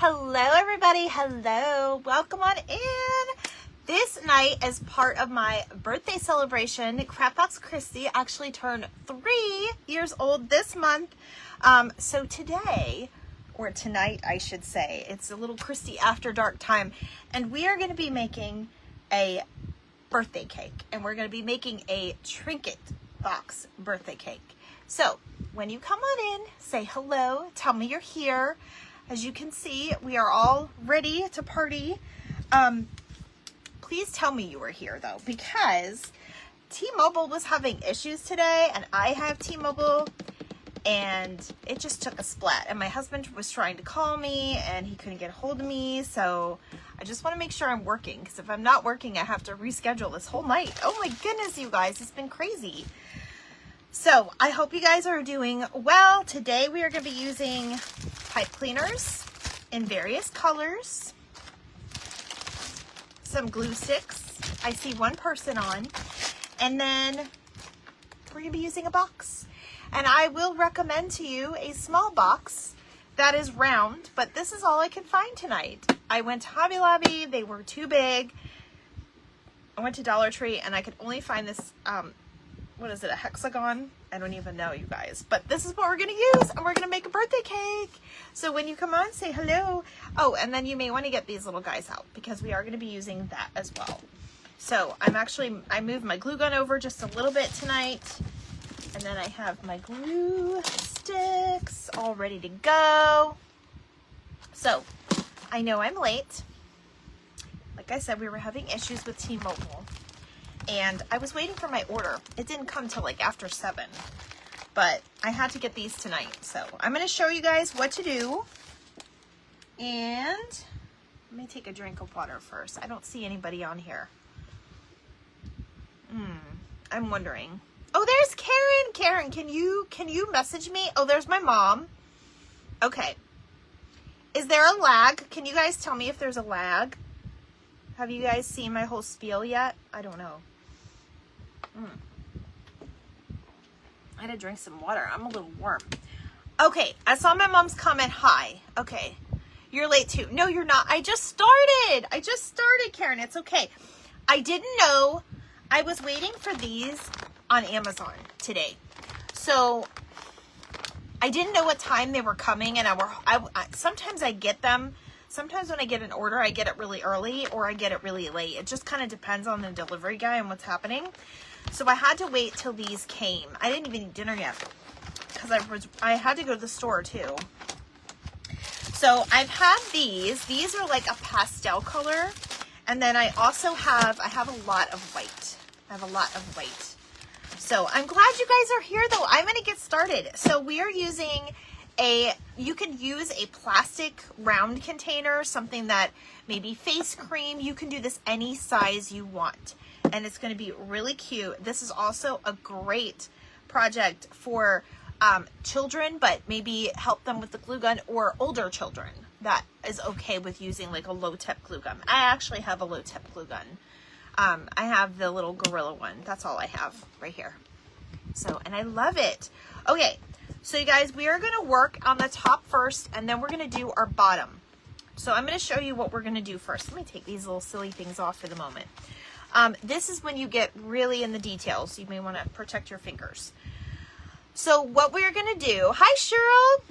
Hello everybody, hello, welcome on in. This night is part of my birthday celebration. Crapbox Christy actually turned 3 years old this month. So today, or tonight I should say, it's a little Christy after dark time, and we are going to be making a birthday cake, and we're going to be making a Trinket box birthday cake. So when you come on in, say hello, tell me you're here. As you can see, we are all ready to party. Please tell me you were here though, because T-Mobile was having issues today, and I have T-Mobile, and it just took a splat. And my husband was trying to call me, and he couldn't get a hold of me. So I just want to make sure I'm working, because if I'm not working, I have to reschedule this whole night. Oh my goodness, you guys, it's been crazy. So I hope you guys are doing well. Today we are going to be using pipe cleaners in various colors, some glue sticks. I see one person on, and then we're going to be using a box. And I will recommend to you a small box that is round, but this is all I can find tonight. I went to Hobby Lobby, they were too big. I went to Dollar Tree, and I could only find this, what is it, a hexagon? I don't even know, you guys. But this is what we're going to use, and we're going to make a birthday cake. So when you come on, say hello. Oh, and then you may want to get these little guys out, because we are going to be using that as well. So I moved my glue gun over just a little bit tonight. And then I have my glue sticks all ready to go. So I know I'm late. Like I said, we were having issues with T-Mobile. And I was waiting for my order. It didn't come till like after 7, but I had to get these tonight. So I'm going to show you guys what to do. And let me take a drink of water first. I don't see anybody on here. I'm wondering. Oh, there's Karen. Karen, can you message me? Oh, there's my mom. Okay. Is there a lag? Can you guys tell me if there's a lag? Have you guys seen my whole spiel yet? I don't know. I had to drink some water. I'm a little warm. Okay, I saw my mom's comment. Hi. Okay, you're late too. No, you're not. I just started, Karen. It's okay. I didn't know. I was waiting for these on Amazon today. So I didn't know what time they were coming, and sometimes I get them. Sometimes when I get an order, I get it really early or I get it really late. It just kind of depends on the delivery guy and what's happening. So I had to wait till these came. I didn't even eat dinner yet because I had to go to the store too. So I've had these. These are like a pastel color. And then I have a lot of white. So I'm glad you guys are here though. I'm going to get started. So we are using you can use a plastic round container, something that maybe face cream. You can do this any size you want, and it's going to be really cute. This is also a great project for children, but maybe help them with the glue gun, or older children that is okay with using like a low tip glue gun. I actually have a low tip glue gun. I have the little Gorilla one. That's all I have right here. So, and I love it. Okay. So you guys, we are going to work on the top first, and then we're going to do our bottom. So I'm going to show you what we're going to do first. Let me take these little silly things off for the moment. This is when you get really in the details. You may want to protect your fingers. So what we're going to do, hi Cheryl,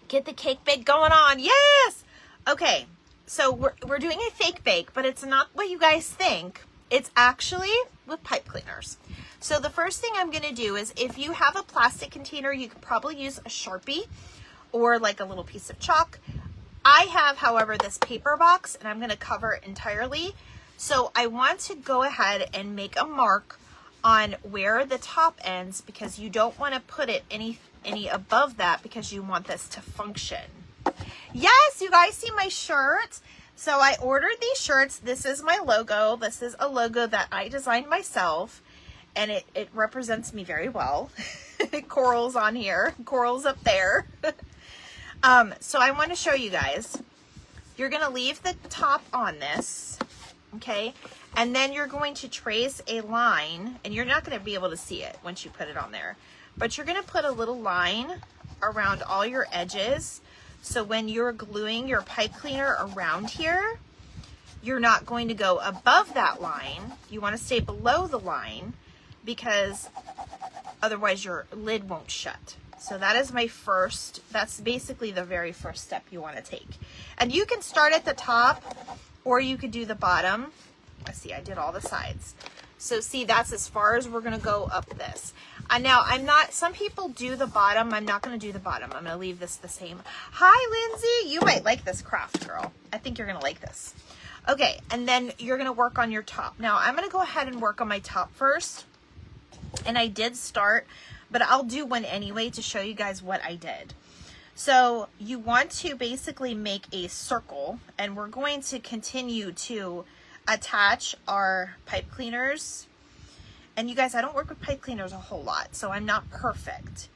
get the cake bake going on. Yes. Okay. So we're doing a fake bake, but it's not what you guys think. It's actually with pipe cleaners. So the first thing I'm going to do is, if you have a plastic container, you could probably use a Sharpie or like a little piece of chalk. I have, however, this paper box, and I'm going to cover it entirely. So I want to go ahead and make a mark on where the top ends, because you don't want to put it any above that, because you want this to function. Yes, you guys see my shirt? So I ordered these shirts. This is my logo. This is a logo that I designed myself, and it represents me very well. Corals on here, corals up there. So I want to show you guys. You're going to leave the top on this, okay? And then you're going to trace a line, and you're not going to be able to see it once you put it on there, but you're going to put a little line around all your edges So when you're gluing your pipe cleaner around here, you're not going to go above that line. You want to stay below the line because otherwise your lid won't shut. So that is that's basically the very first step you want to take. And you can start at the top or you could do the bottom. Let's see, I did all the sides. So see, that's as far as we're going to go up this. Now some people do the bottom. I'm not going to do the bottom. I'm going to leave this the same. Hi, Lindsay. You might like this craft, girl. I think you're going to like this. Okay. And then you're going to work on your top. Now I'm going to go ahead and work on my top first. And I did start, but I'll do one anyway to show you guys what I did. So you want to basically make a circle, and we're going to continue to attach our pipe cleaners. And you guys, I don't work with pipe cleaners a whole lot, so I'm not perfect,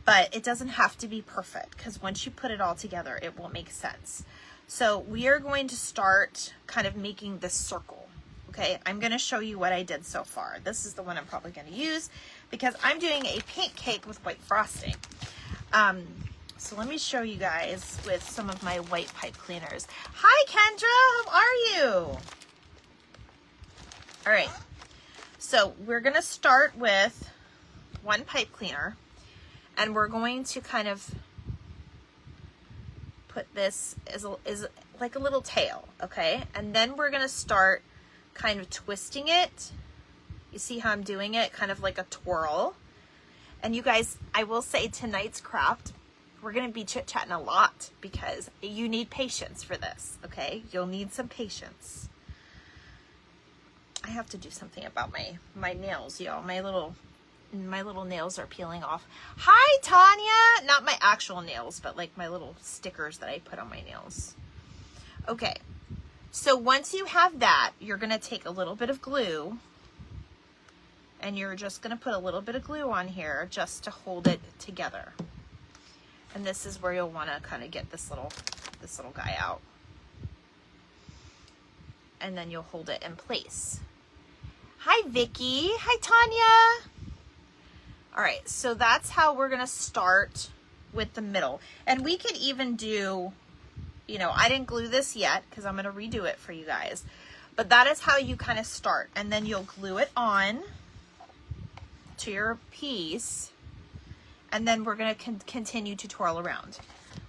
but it doesn't have to be perfect because once you put it all together, it will make sense. So we are going to start kind of making this circle. Okay, I'm going to show you what I did so far. This is the one I'm probably going to use because I'm doing a paint cake with white frosting. So let me show you guys with some of my white pipe cleaners. Hi, Kendra, how are you? All right, so we're going to start with one pipe cleaner, and we're going to kind of put this as like a little tail, okay? And then we're going to start kind of twisting it. You see how I'm doing it? Kind of like a twirl. And you guys, I will say tonight's craft, we're going to be chit-chatting a lot because you need patience for this, okay? You'll need some patience. I have to do something about my nails, y'all. My little nails are peeling off. Hi, Tanya! Not my actual nails, but like my little stickers that I put on my nails. Okay. So once you have that, you're going to take a little bit of glue and you're just going to put a little bit of glue on here just to hold it together. And this is where you'll want to kind of get this little guy out. And then you'll hold it in place. Hi, Vicky. Hi, Tanya. All right, so that's how we're going to start with the middle. And we could even do, you know, I didn't glue this yet because I'm going to redo it for you guys. But that is how you kind of start. And then you'll glue it on to your piece. And then we're going to continue to twirl around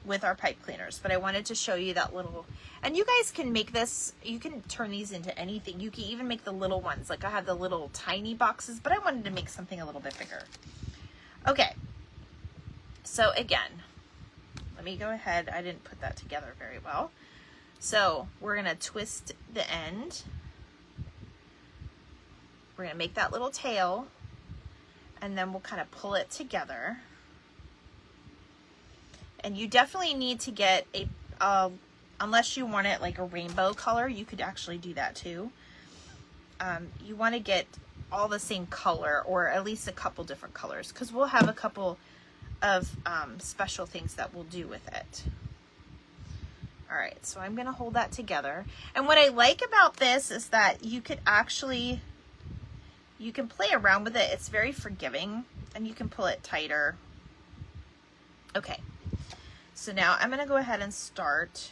with our pipe cleaners. But I wanted to show you that little, and you guys can make this, you can turn these into anything. You can even make the little ones. Like I have the little tiny boxes, but I wanted to make something a little bit bigger. Okay. So again, let me go ahead. I didn't put that together very well. So we're going to twist the end. We're going to make that little tail, and then we'll kind of pull it together. And you definitely need to get a, unless you want it like a rainbow color, you could actually do that too. You want to get all the same color, or at least a couple different colors, because we'll have a couple of special things that we'll do with it. All right, so I'm going to hold that together. And what I like about this is that you could actually, you can play around with it. It's very forgiving, and you can pull it tighter. Okay. So now I'm going to go ahead and start,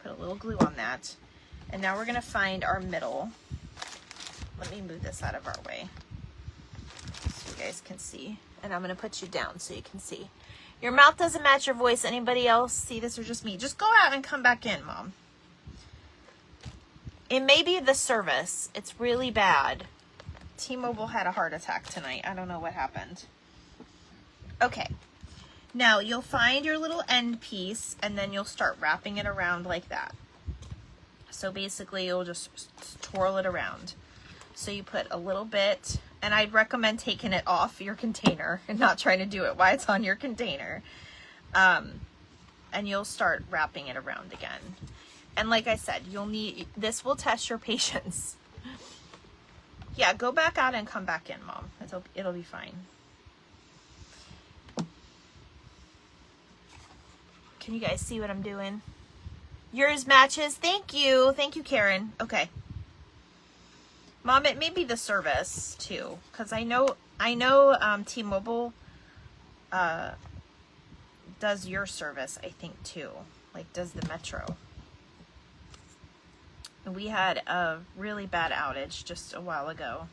put a little glue on that. And now we're going to find our middle. Let me move this out of our way so you guys can see. And I'm going to put you down so you can see. Your mouth doesn't match your voice. Anybody else see this or just me? Just go out and come back in, Mom. It may be the service. It's really bad. T-Mobile had a heart attack tonight. I don't know what happened. Okay. Now you'll find your little end piece and then you'll start wrapping it around like that. So basically you'll just twirl it around. So you put a little bit, and I'd recommend taking it off your container and not trying to do it while it's on your container. And you'll start wrapping it around again. And like I said, this will test your patience. Yeah, go back out and come back in, Mom. It'll be fine. Can you guys see what I'm doing? Yours matches. Thank you. Thank you, Karen. Okay. Mom, it may be the service too, because I know T-Mobile does your service, I think, too. Like, does the Metro. And we had a really bad outage just a while ago.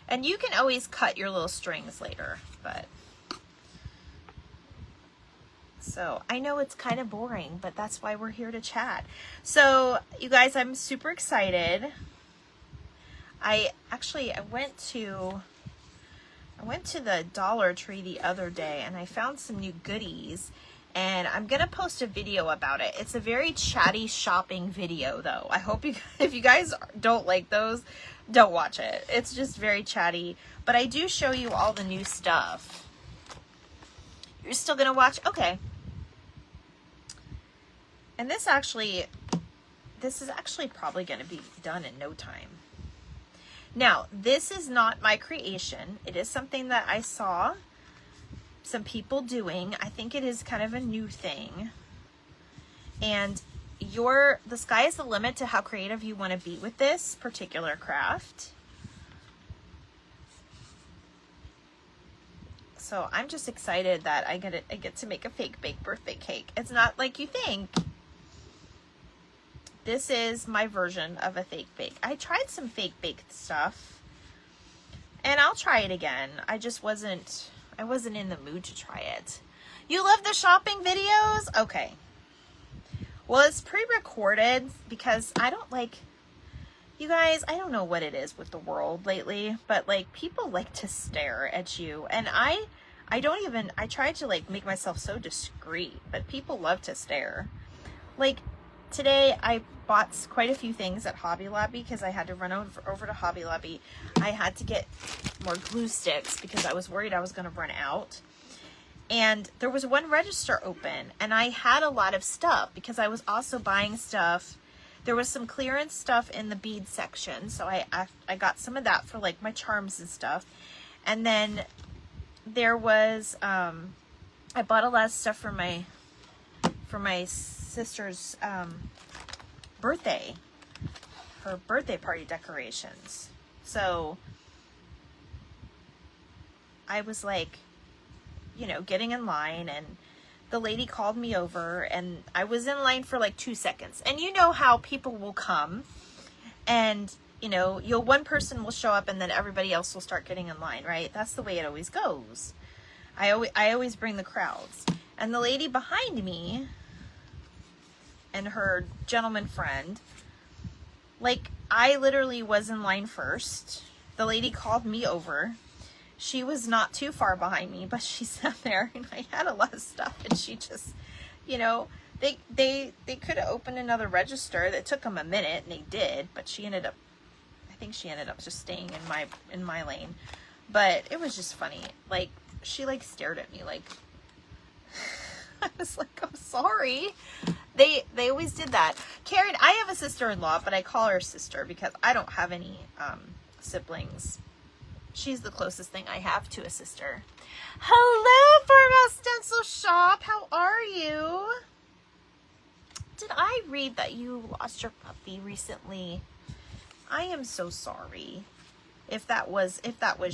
And you can always cut your little strings later, but... So, I know it's kind of boring, but that's why we're here to chat. So, you guys, I'm super excited. I went to the Dollar Tree the other day and I found some new goodies, and I'm gonna post a video about it. It's a very chatty shopping video though. I hope if you guys don't like those, don't watch it. It's just very chatty, but I do show you all the new stuff. You're still gonna watch? Okay. And this is actually probably gonna be done in no time. Now, this is not my creation. It is something that I saw some people doing. I think it is kind of a new thing. And the sky is the limit to how creative you want to be with this particular craft. So I'm just excited that I get to make a fake baked birthday cake. It's not like you think. This is my version of a fake bake. I tried some fake baked stuff, and I'll try it again. I wasn't in the mood to try it. You love the shopping videos? Okay. Well, it's pre-recorded because I don't like, you guys, I don't know what it is with the world lately, but like people like to stare at you, and I tried to like make myself so discreet, but people love to stare. Like, today, I bought quite a few things at Hobby Lobby because I had to run over to Hobby Lobby. I had to get more glue sticks because I was worried I was going to run out. And there was one register open, and I had a lot of stuff because I was also buying stuff. There was some clearance stuff in the bead section, so I got some of that for like my charms and stuff. And then there was I bought a lot of stuff for my sister's birthday, her birthday party decorations. So I was like, you know, getting in line, and the lady called me over, and I was in line for like 2 seconds. And you know how people will come, and you know, one person will show up and then everybody else will start getting in line, right? That's the way it always goes. I always bring the crowds. And the lady behind me and her gentleman friend, like, I literally was in line first. The lady called me over. She was not too far behind me, but she sat there, and I had a lot of stuff, and she just, you know, they could have opened another register. That took them a minute, and they did, but I think she ended up just staying in my lane. But it was just funny. Like, she like stared at me like, I was like, I'm sorry. They always did that. Karen, I have a sister-in-law, but I call her sister because I don't have any siblings. She's the closest thing I have to a sister. Hello, Farmhouse Stencil Shop. How are you? Did I read that you lost your puppy recently? I am so sorry. If that was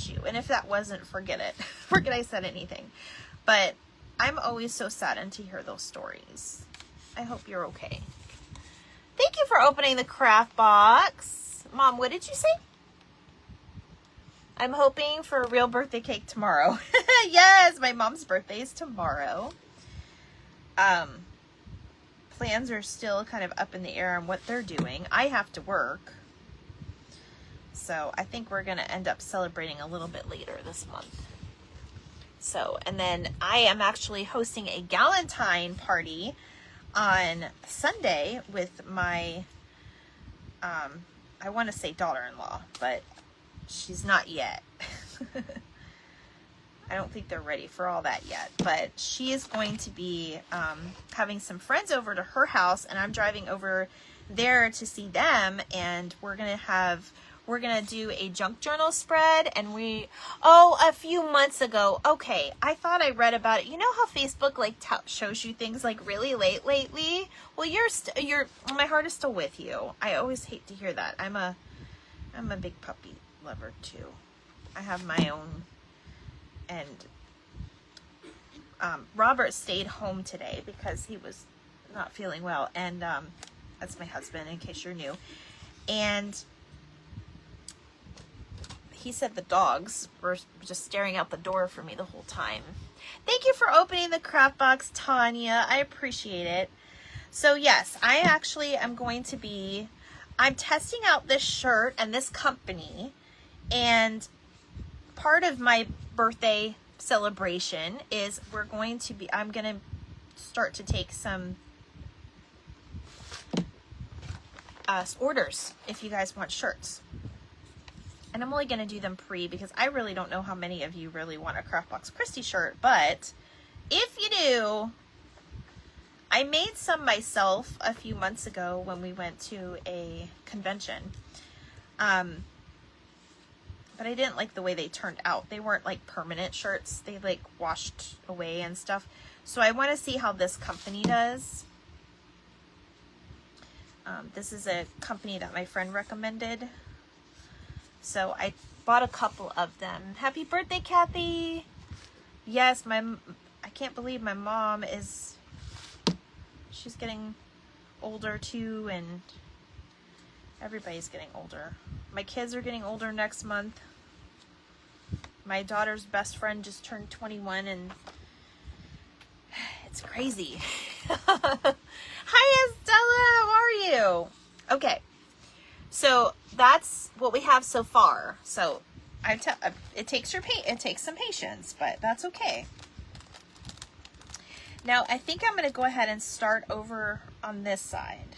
you, and if that wasn't, forget it. Forget I said anything. But I'm always so saddened to hear those stories. I hope you're okay. Thank you for opening the craft box. Mom, what did you say? I'm hoping for a real birthday cake tomorrow. Yes, my mom's birthday is tomorrow. Plans are still kind of up in the air on what they're doing. I have to work. So I think we're going to end up celebrating a little bit later this month. So, and then I am actually hosting a Galentine party on Sunday with my, I want to say daughter-in-law, but she's not yet. I don't think they're ready for all that yet, but she is going to be having some friends over to her house, and I'm driving over there to see them, and we're going to do a junk journal spread. And a few months ago, okay, I thought I read about it. You know how Facebook like shows you things like really late lately? Well, my heart is still with you. I always hate to hear that. I'm a big puppy lover too. I have my own, and Robert stayed home today because he was not feeling well. And that's my husband, in case you're new. And he said the dogs were just staring out the door for me the whole time. Thank you for opening the craft box, Tanya. I appreciate it. So yes, I actually am going to be, I'm testing out this shirt and this company, and part of my birthday celebration is I'm going to start to take some orders if you guys want shirts. And I'm only going to do them pre because I really don't know how many of you really want a Craftbox Christy shirt. But if you do, I made some myself a few months ago when we went to a convention. But I didn't like the way they turned out. They weren't like permanent shirts. They like washed away and stuff. So I want to see how this company does. This is a company that my friend recommended. So I bought a couple of them. Happy birthday, Kathy. Yes, I can't believe my mom she's getting older too, and everybody's getting older. My kids are getting older next month. My daughter's best friend just turned 21, and it's crazy. Hi, Estella. How are you? Okay. So that's what we have so far. So it takes some patience, but that's okay. Now I think I'm going to go ahead and start over on this side,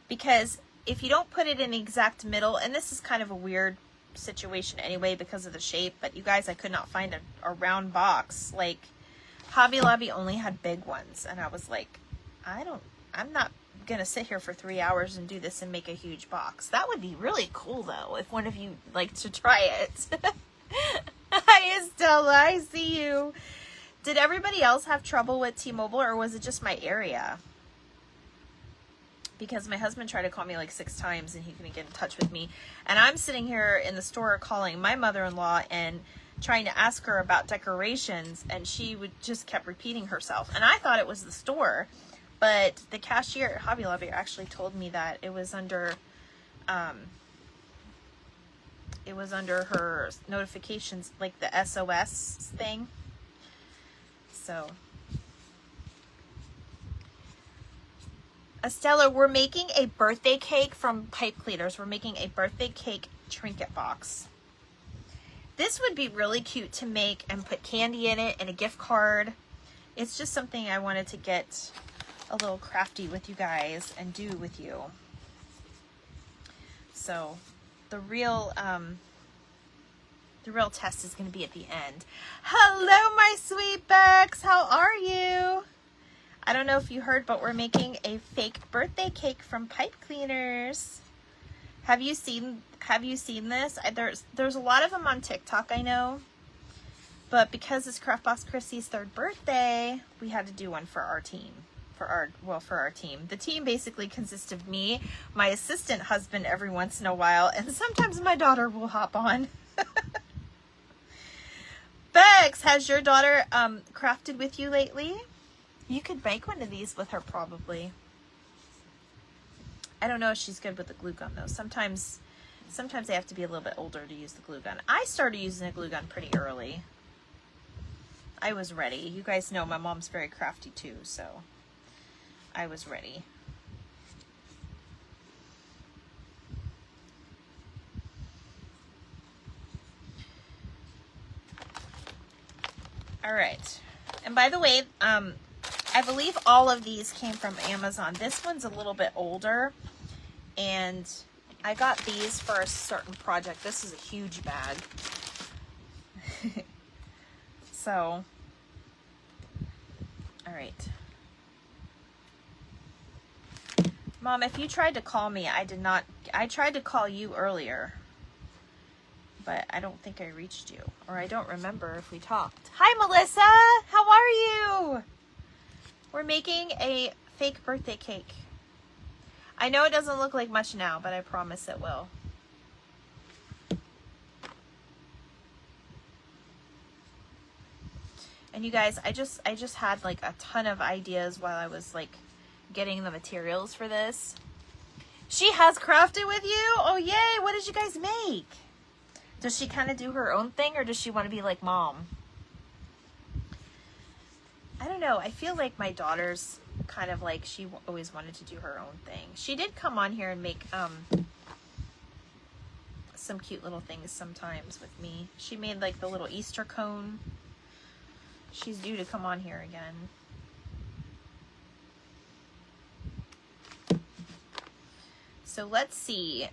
because if you don't put it in the exact middle, and this is kind of a weird situation anyway because of the shape, but you guys, I could not find a round box. Like Hobby Lobby only had big ones, and I was like, I'm not gonna sit here for 3 hours and do this and make a huge box. That would be really cool though, if one of you like to try it. Hi Estella, I see you. Did everybody else have trouble with T-Mobile, or was it just my area? Because my husband tried to call me like 6 times and he couldn't get in touch with me. And I'm sitting here in the store calling my mother-in-law and trying to ask her about decorations, and she just kept repeating herself. And I thought it was the store. But the cashier at Hobby Lobby actually told me that it was under her notifications, like the SOS thing. So, Estella, we're making a birthday cake from Pipe Cleaners. We're making a birthday cake trinket box. This would be really cute to make and put candy in it and a gift card. It's just something I wanted to get a little crafty with you guys and do with you. So the real test is going to be at the end. Hello, my sweet Bex. How are you? I don't know if you heard, but we're making a fake birthday cake from Pipe Cleaners. Have you seen this? There's a lot of them on TikTok, I know. But because it's Craftbox Chrissy's 3rd birthday, we had to do one for our team. For our team. The team basically consists of me, my assistant husband every once in a while, and sometimes my daughter will hop on. Bex, has your daughter crafted with you lately? You could make one of these with her probably. I don't know if she's good with the glue gun though. Sometimes they have to be a little bit older to use the glue gun. I started using a glue gun pretty early. I was ready. You guys know my mom's very crafty too, so I was ready. All right. And by the way, I believe all of these came from Amazon. This one's a little bit older, and I got these for a certain project. This is a huge bag. So, all right. Mom, if you tried to call me, I tried to call you earlier, but I don't think I reached you, or I don't remember if we talked. Hi, Melissa. How are you? We're making a fake birthday cake. I know it doesn't look like much now, but I promise it will. And you guys, I just had like a ton of ideas while I was like getting the materials for this. She has crafted with you? Oh, yay. What did you guys make? Does she kind of do her own thing, or does she want to be like mom? I don't know. I feel like my daughter's kind of like, she always wanted to do her own thing. She did come on here and make some cute little things sometimes with me. She made like the little Easter cone. She's due to come on here again. So let's see.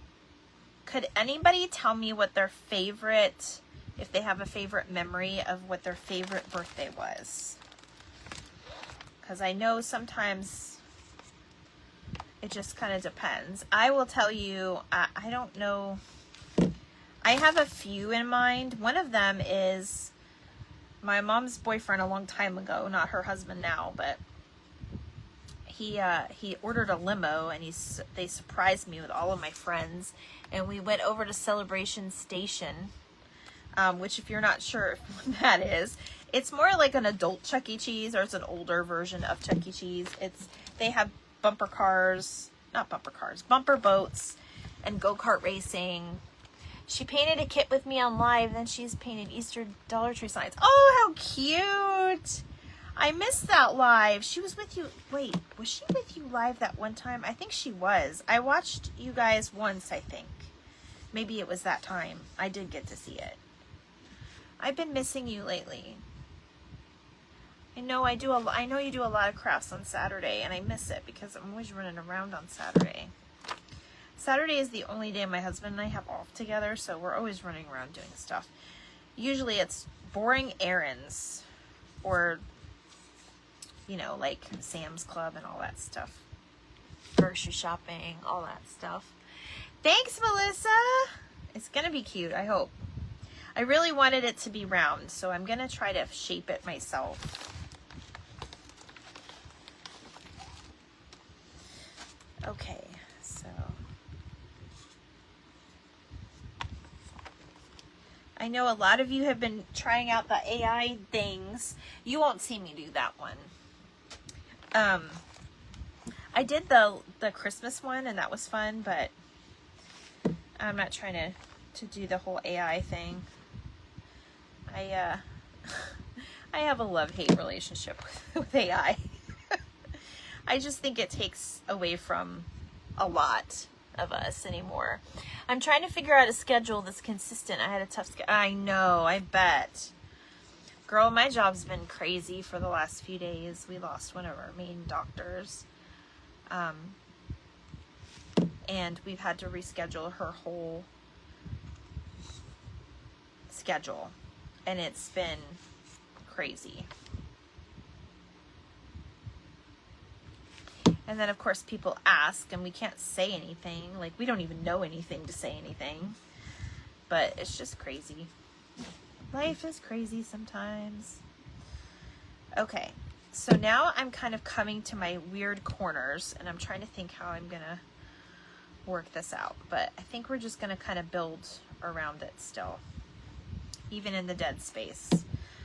Could anybody tell me what their favorite, if they have a favorite memory of what their favorite birthday was? Because I know sometimes it just kind of depends. I will tell you, I don't know. I have a few in mind. One of them is my mom's boyfriend a long time ago, not her husband now, but he ordered a limo, and they surprised me with all of my friends, and we went over to Celebration Station, which, if you're not sure what that is, it's more like an adult Chuck E. Cheese, or it's an older version of Chuck E. Cheese. They have bumper boats, and go-kart racing. She painted a kit with me on live, then she's painted Easter Dollar Tree signs. Oh, how cute! I missed that live. She was with you. Wait, was she with you live that one time? I think she was. I watched you guys once, I think. Maybe it was that time. I did get to see it. I've been missing you lately. I know you do a lot of crafts on Saturday, and I miss it because I'm always running around on Saturday. Saturday is the only day my husband and I have off together, so we're always running around doing stuff. Usually it's boring errands, or, you know, like Sam's Club and all that stuff. Grocery shopping, all that stuff. Thanks, Melissa! It's gonna be cute, I hope. I really wanted it to be round, so I'm gonna try to shape it myself. Okay, so I know a lot of you have been trying out the AI things. You won't see me do that one. I did the Christmas one, and that was fun, but I'm not trying to do the whole AI thing. I have a love-hate relationship with AI. I just think it takes away from a lot of us anymore. I'm trying to figure out a schedule that's consistent. I had a tough schedule. I know, I bet. Girl, my job's been crazy for the last few days. We lost one of our main doctors. And we've had to reschedule her whole schedule. And it's been crazy. And then, of course, people ask, and we can't say anything. Like, we don't even know anything to say anything. But it's just crazy. Life is crazy sometimes. Okay, so now I'm kind of coming to my weird corners, and I'm trying to think how I'm going to work this out. But I think we're just going to kind of build around it still, even in the dead space.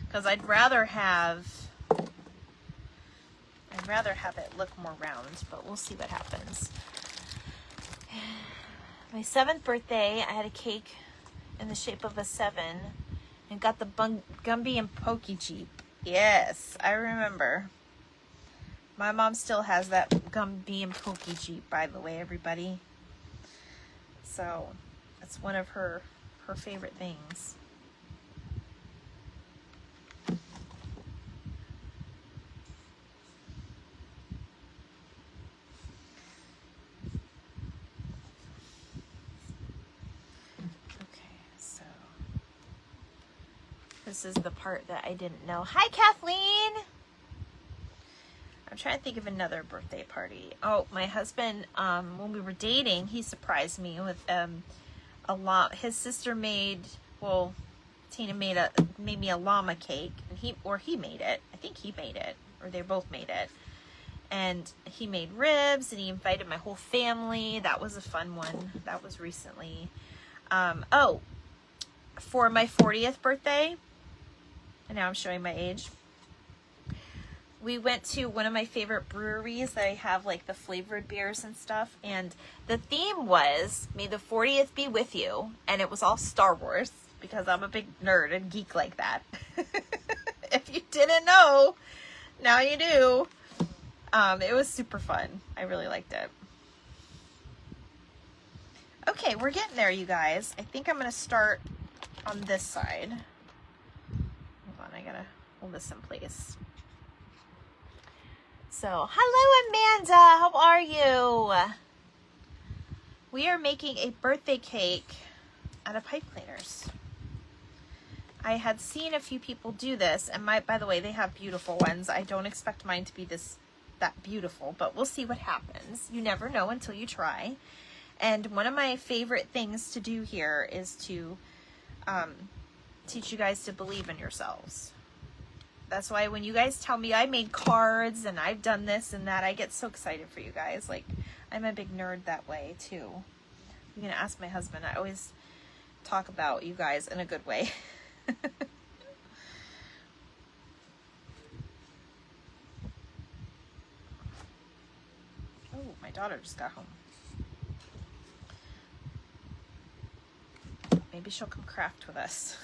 Because I'd rather have it look more round, but we'll see what happens. My 7th birthday, I had a cake in the shape of a 7 and got the Gumby and Pokey Jeep. Yes, I remember. My mom still has that Gumby and Pokey Jeep, by the way, everybody. So it's one of her favorite things. This is the part that I didn't know. Hi, Kathleen! I'm trying to think of another birthday party. Oh, my husband, when we were dating, he surprised me with a lot. His sister Tina made me a llama cake, and he made it. I think he made it, or they both made it. And he made ribs, and he invited my whole family. That was a fun one. That was recently. For my 40th birthday, and now I'm showing my age. we went to one of my favorite breweries that I have like the flavored beers and stuff, and the theme was May the 40th be with you, and it was all Star Wars because I'm a big nerd and geek like that. If you didn't know, now you do. It was super fun. I really liked it. Okay, we're getting there, you guys. I think I'm going to start on this side. Hold on, I gotta hold this in place. So, hello Amanda, how are you? We are making a birthday cake out of pipe cleaners. I had seen a few people do this, and by the way, they have beautiful ones. I don't expect mine to be that beautiful, but we'll see what happens. You never know until you try. And one of my favorite things to do here is to teach you guys to believe in yourselves. That's why when you guys tell me I made cards and I've done this and that, I get so excited for you guys. Like, I'm a big nerd that way too. I'm gonna ask my husband. I always talk about you guys in a good way. Oh, my daughter just got home. Maybe she'll come craft with us.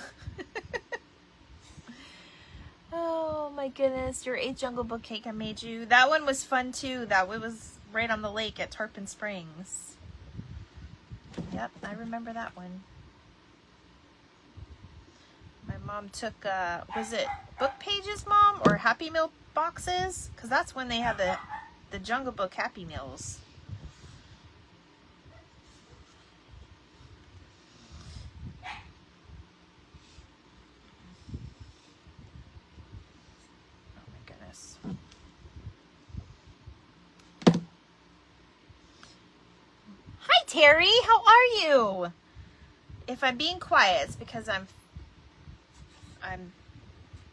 Oh my goodness, your 8 Jungle Book cake I made you. That one was fun too. That one was right on the lake at Tarpon Springs. Yep, I remember that one. My mom took, was it Book Pages, Mom? Or Happy Meal boxes? Because that's when they had the Jungle Book Happy Meals. Hi Terry, how are you? If I'm being quiet, it's because I'm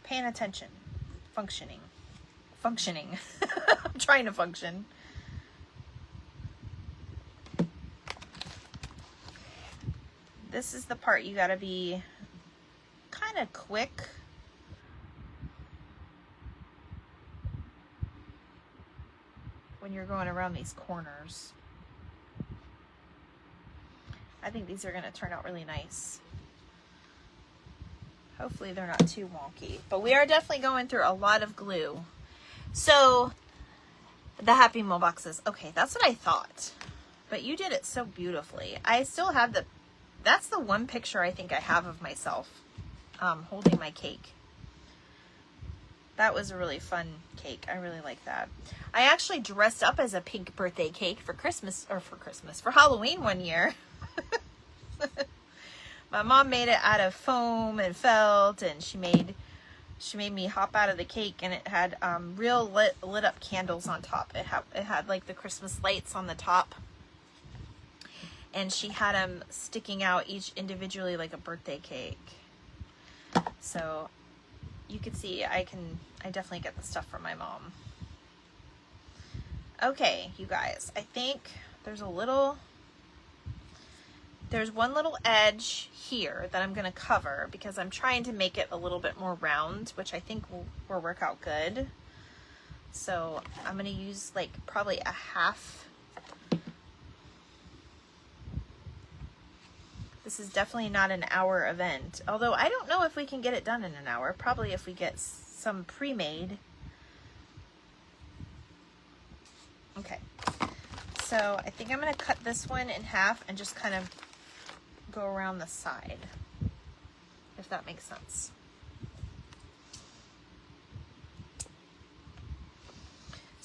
paying attention, functioning. I'm trying to function. This is the part you gotta be kind of quick. When you're going around these corners. I think these are going to turn out really nice. Hopefully they're not too wonky. But we are definitely going through a lot of glue. So, the Happy Meal boxes. Okay, that's what I thought. But you did it so beautifully. I still have that's the one picture I think I have of myself holding my cake. That was a really fun cake. I really like that. I actually dressed up as a pink birthday cake for Halloween one year. My mom made it out of foam and felt, and she made me hop out of the cake, and it had real lit up candles on top. It had like the Christmas lights on the top, and she had them sticking out each individually like a birthday cake. So you could see I definitely get the stuff from my mom. Okay, you guys, I think there's one little edge here that I'm going to cover because I'm trying to make it a little bit more round, which I think will work out good. So I'm going to use like probably a half. This is definitely not an hour event, although I don't know if we can get it done in an hour. Probably if we get some pre-made. Okay, so I think I'm going to cut this one in half and just kind of go around the side, if that makes sense.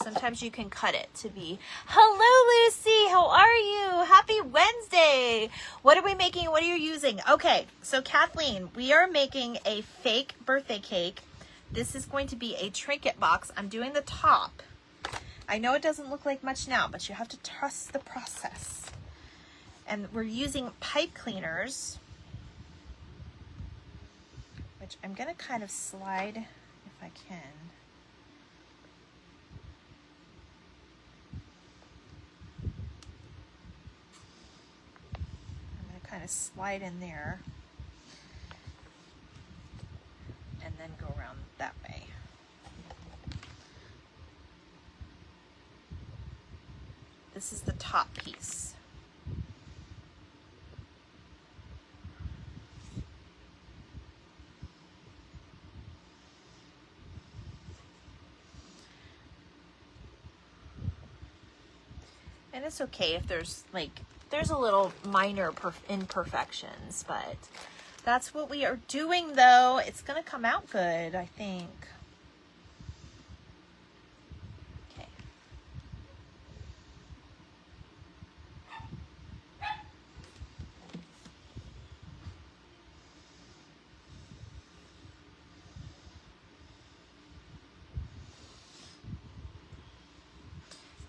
Sometimes you can cut it to be, hello Lucy, how are you? Happy Wednesday. What are we making? What are you using? Okay, so Kathleen, we are making a fake birthday cake. This is going to be a Trinket box. I'm doing the top. I know it doesn't look like much now, but you have to trust the process. And we're using pipe cleaners, which I'm going to kind of slide if I can. I'm going to kind of slide in there and then go around that way. this is the top piece. And it's okay if there's a little minor imperfections, but that's what we are doing though. It's gonna come out good, I think. Okay.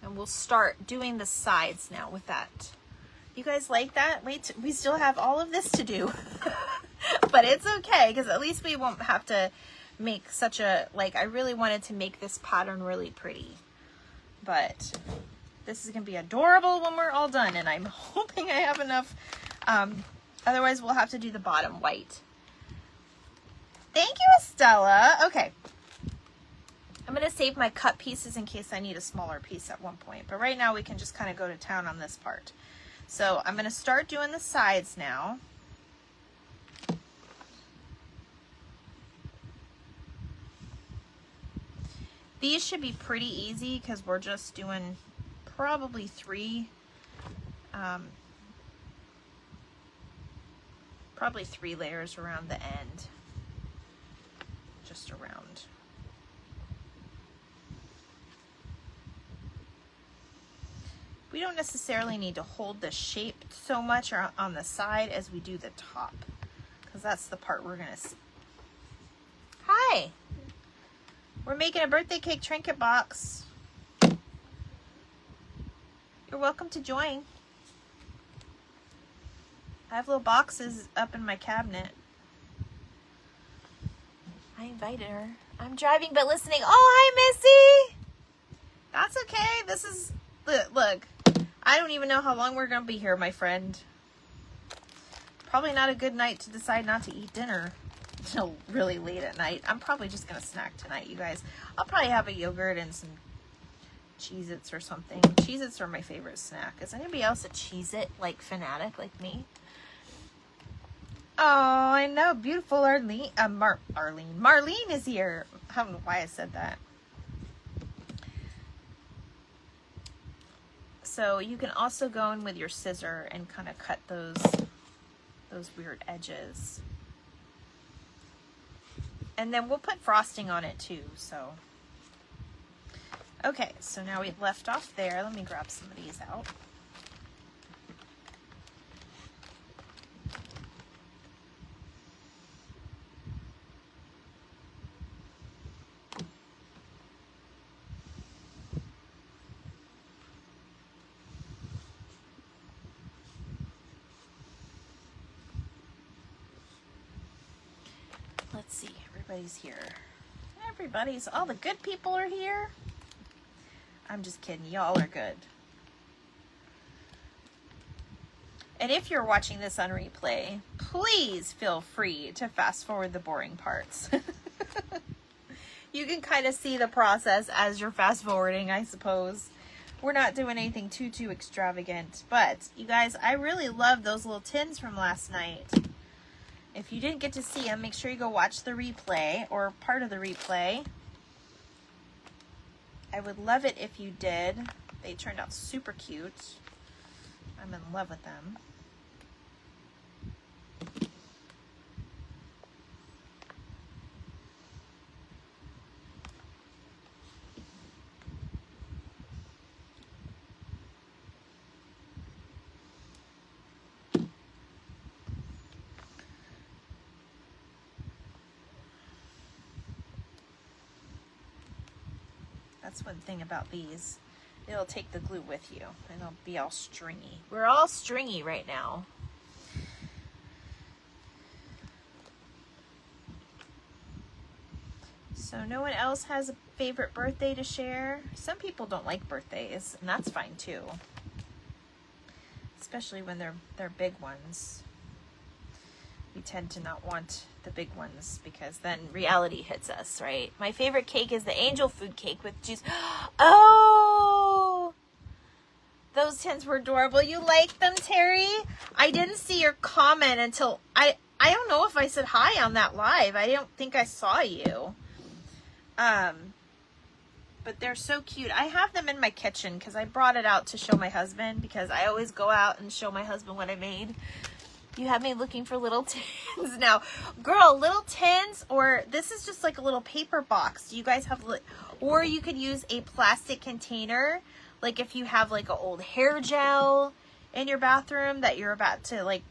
And we'll start doing the sides now with that. You guys like that? Wait, we still have all of this to do. But it's okay, because at least we won't have to make such a, I really wanted to make this pattern really pretty. But this is going to be adorable when we're all done, and I'm hoping I have enough. Otherwise, we'll have to do the bottom white. Thank you, Estella. Okay. I'm going to save my cut pieces in case I need a smaller piece at one point. But right now, we can just kind of go to town on this part. So I'm going to start doing the sides now. These should be pretty easy because we're just doing probably three layers around the end, just around. We don't necessarily need to hold the shape so much on the side as we do the top, because that's the part we're gonna see. Hi! We're making a birthday cake trinket box. You're welcome to join. I have little boxes up in my cabinet. I invited her. I'm driving but listening. Oh, hi, Missy! That's okay. This is, look, I don't even know how long we're going to be here, my friend. Probably not a good night to decide not to eat dinner until really late at night. I'm probably just going to snack tonight, you guys. I'll probably have a yogurt and some Cheez-Its or something. Cheez-Its are my favorite snack. Is anybody else a Cheez-It fanatic like me? Oh, I know. Beautiful Marlene is here. I don't know why I said that. So you can also go in with your scissor and kind of cut those weird edges. And then we'll put frosting on it too, so. Okay, so now we've left off there. Let me grab some of these out. Let's see, everybody's here. All the good people are here. I'm just kidding, y'all are good. And if you're watching this on replay, please feel free to fast forward the boring parts. You can kind of see the process as you're fast forwarding, I suppose. We're not doing anything too extravagant, but you guys, I really love those little tins from last night. If you didn't get to see them, make sure you go watch the replay or part of the replay. I would love it if you did. They turned out super cute. I'm in love with them. That's one thing about these. It'll take the glue with you and it'll be all stringy. We're all stringy right now. So no one else has a favorite birthday to share? Some people don't like birthdays, and that's fine too. Especially when they're big ones. We tend to not want the big ones because then reality hits us, right? My favorite cake is the angel food cake with juice. Oh, Those tins were adorable. You like them, Terry? I didn't see your comment until I don't know if I said hi on that live. I don't think I saw you. But they're so cute. I have them in my kitchen because I brought it out to show my husband, because I always go out and show my husband what I made. You have me looking for little tins now. Girl, little tins, or this is just like a little paper box. Do you guys have, or you could use a plastic container. Like if you have like an old hair gel in your bathroom that you're about to like,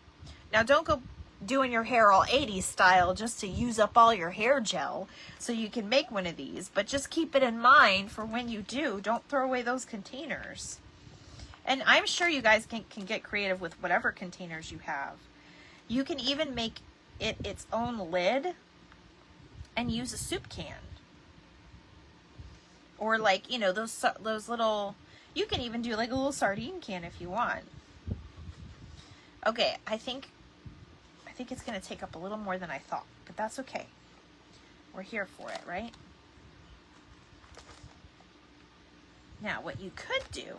now don't go doing your hair all 80s style just to use up all your hair gel so you can make one of these, but just keep it in mind for when you do. Don't throw away those containers. And I'm sure you guys can get creative with whatever containers you have. You can even make it its own lid and use a soup can. Or like, you know, those little, you can even do like a little sardine can if you want. Okay, I think it's going to take up a little more than I thought, but that's okay. We're here for it, right? Now, what you could do,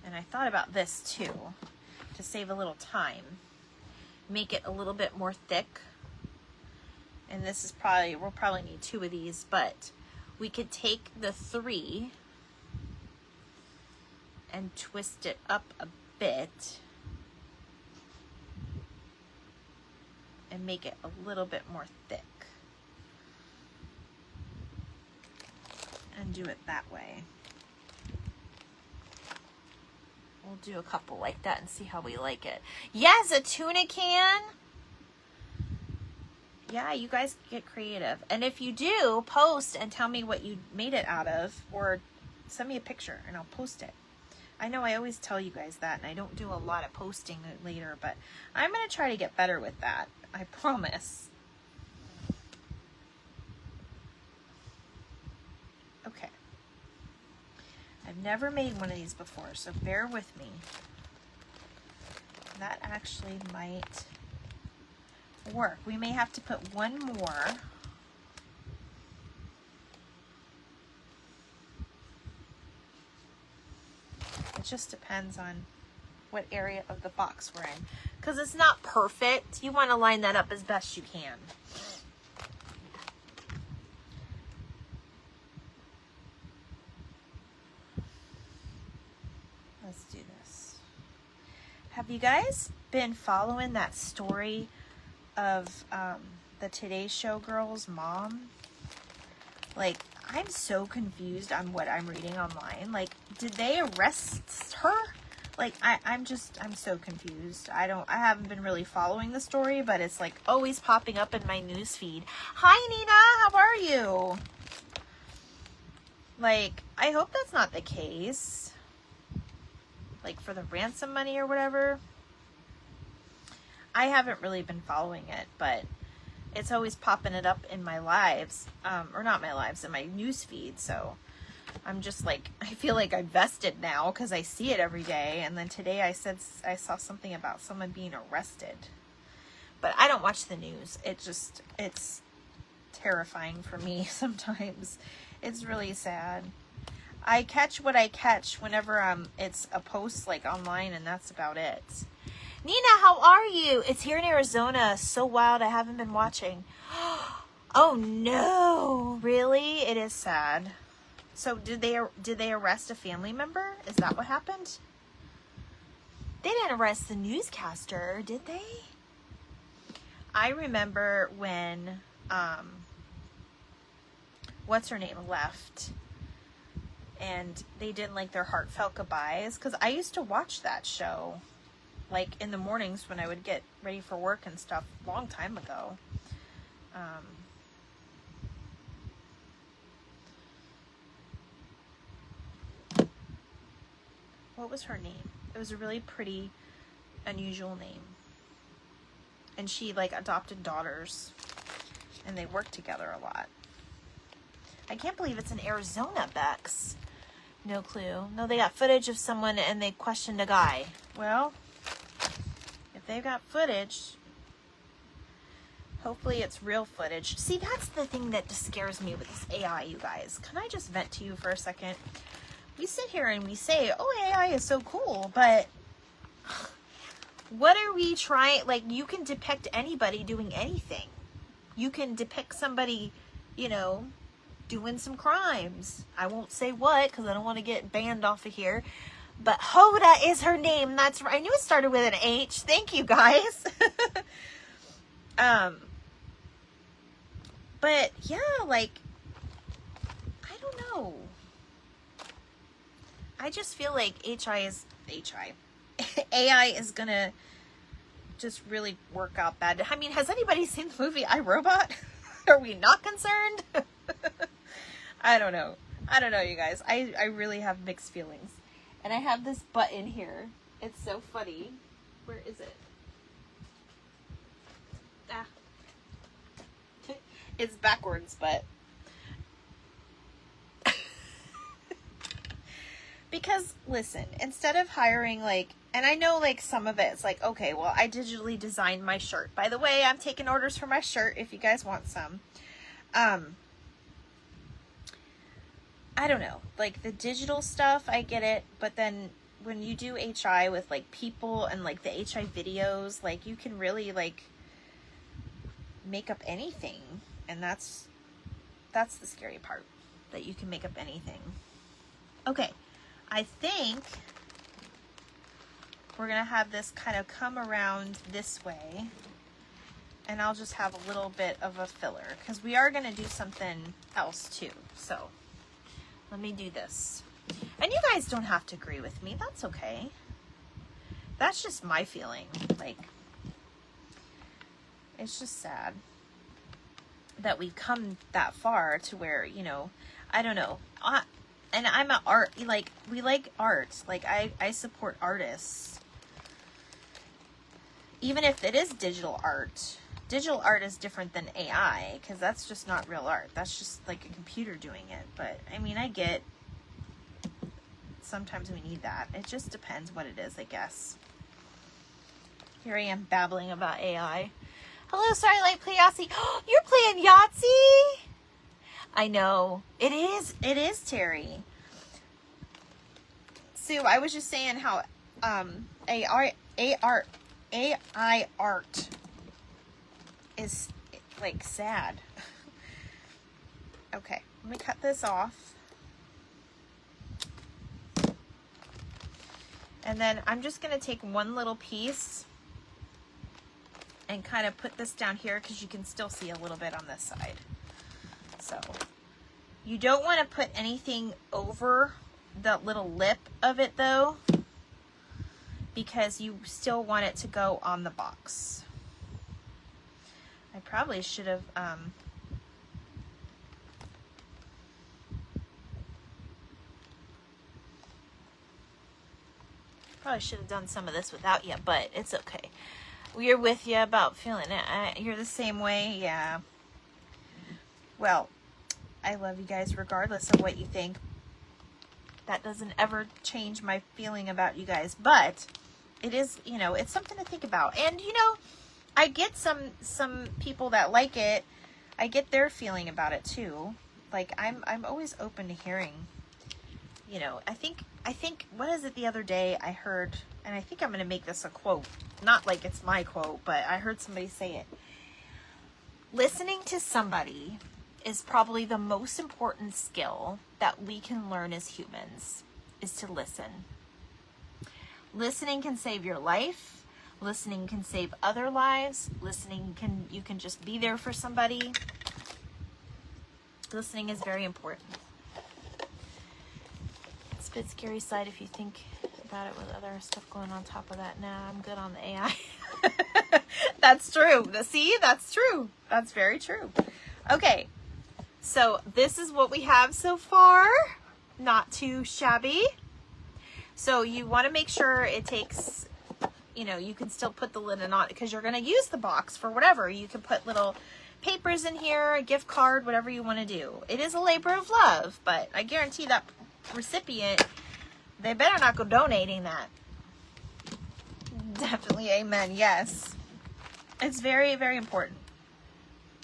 and I thought about this too, to save a little time, make it a little bit more thick. And this is probably, we'll probably need 2 of these, but we could take the 3 and twist it up a bit and make it a little bit more thick. And do it that way. We'll do a couple like that and see how we like it. Yes, a tuna can. Yeah, you guys get creative. And if you do, post and tell me what you made it out of, or send me a picture and I'll post it. I know I always tell you guys that, and I don't do a lot of posting later, but I'm going to try to get better with that. I promise. Okay. I've never made one of these before, so bear with me. That actually might work. We may have to put one more. It just depends on what area of the box we're in, because it's not perfect. You want to line that up as best you can. Let's do this. Have you guys been following that story of the Today Show girl's mom? Like, I'm so confused on what I'm reading online. Like, did they arrest her? Like, I'm so confused. I haven't been really following the story, but it's like always popping up in my news feed. Hi, Nina, how are you? Like, I hope that's not the case. Like, for the ransom money or whatever. I haven't really been following it, but it's always popping it up in my lives, or not my lives, in my news feed. So I'm just like, I feel like I'm vested now because I see it every day. And then today I saw something about someone being arrested, but I don't watch the news. It's terrifying for me sometimes. It's really sad. I catch what I catch whenever it's a post like online, and that's about it. Nina, how are you? It's here in Arizona. So wild. I haven't been watching. Oh no, really? It is sad. So did they arrest a family member? Is that what happened? They didn't arrest the newscaster, did they? I remember when what's her name left, and they didn't like their heartfelt goodbyes, because I used to watch that show like in the mornings when I would get ready for work and stuff, long time ago. What was her name? It was a really pretty, unusual name. And she like adopted daughters, and they worked together a lot. I can't believe it's in Arizona, Bex. No clue. No, they got footage of someone and they questioned a guy. Well, if they've got footage, hopefully it's real footage. See, that's the thing that just scares me with this AI, you guys. Can I just vent to you for a second? we sit here and we say, oh, AI is so cool, but what are we trying? Like, you can depict anybody doing anything. You can depict somebody, you know, doing some crimes. I won't say what because I don't want to get banned off of here. But Hoda is her name. That's right. I knew it started with an H. Thank you, guys. But yeah, like, I don't know. I just feel like AI is gonna just really work out bad. I mean, has anybody seen the movie I, Robot? Are we not concerned? I don't know. I don't know, you guys. I really have mixed feelings. And I have this button here. It's so funny. Where is it? Ah. It's backwards, but... Because, listen, instead of hiring, like... And I know, like, some of it's like, okay, well, I digitally designed my shirt. By the way, I'm taking orders for my shirt if you guys want some. I don't know. Like, the digital stuff, I get it. But then when you do HI with, like, people and, like, the HI videos, like, you can really, like, make up anything. And that's the scary part. That you can make up anything. Okay. I think we're going to have this kind of come around this way. And I'll just have a little bit of a filler. Because we are going to do something else too. So, let me do this. And you guys don't have to agree with me. That's okay. That's just my feeling. Like, it's just sad that we've come that far to where, you know, I don't know. And I'm an art, like, we like art. Like, I support artists. Even if it is digital art. Digital art is different than AI, because that's just not real art. That's just like a computer doing it. But, I mean, I get sometimes we need that. It just depends what it is, I guess. Here I am babbling about AI. Hello, Starlight Play Yahtzee. Oh, you're playing Yahtzee? I know. It is, Terry. Sue, I was just saying how AI art is, like, sad. Okay, let me cut this off. And then I'm just going to take one little piece and kind of put this down here because you can still see a little bit on this side. So, you don't want to put anything over the little lip of it though, because you still want it to go on the box. I probably should have, done some of this without you, but it's okay. We're with you about feeling it. You're the same way, yeah. Well, I love you guys regardless of what you think. That doesn't ever change my feeling about you guys, but it is, you know, it's something to think about. And, you know, I get some people that like it. I get their feeling about it too. Like, I'm always open to hearing, you know, I think, what is it the other day I heard, and I think I'm going to make this a quote. Not like it's my quote, but I heard somebody say it. Listening to somebody is probably the most important skill that we can learn as humans, is to listen. Listening can save your life. Listening can save other lives. You can just be there for somebody. Listening is very important. It's a bit scary side if you think about it with other stuff going on top of that. Nah, I'm good on the AI. That's true. See, that's true. That's very true. Okay. So this is what we have so far. Not too shabby. So you want to make sure it takes, you know, you can still put the lid on it because you're going to use the box for whatever. You can put little papers in here, a gift card, whatever you want to do. It is a labor of love, but I guarantee that recipient, they better not go donating that. Definitely, amen, yes. It's very, very important.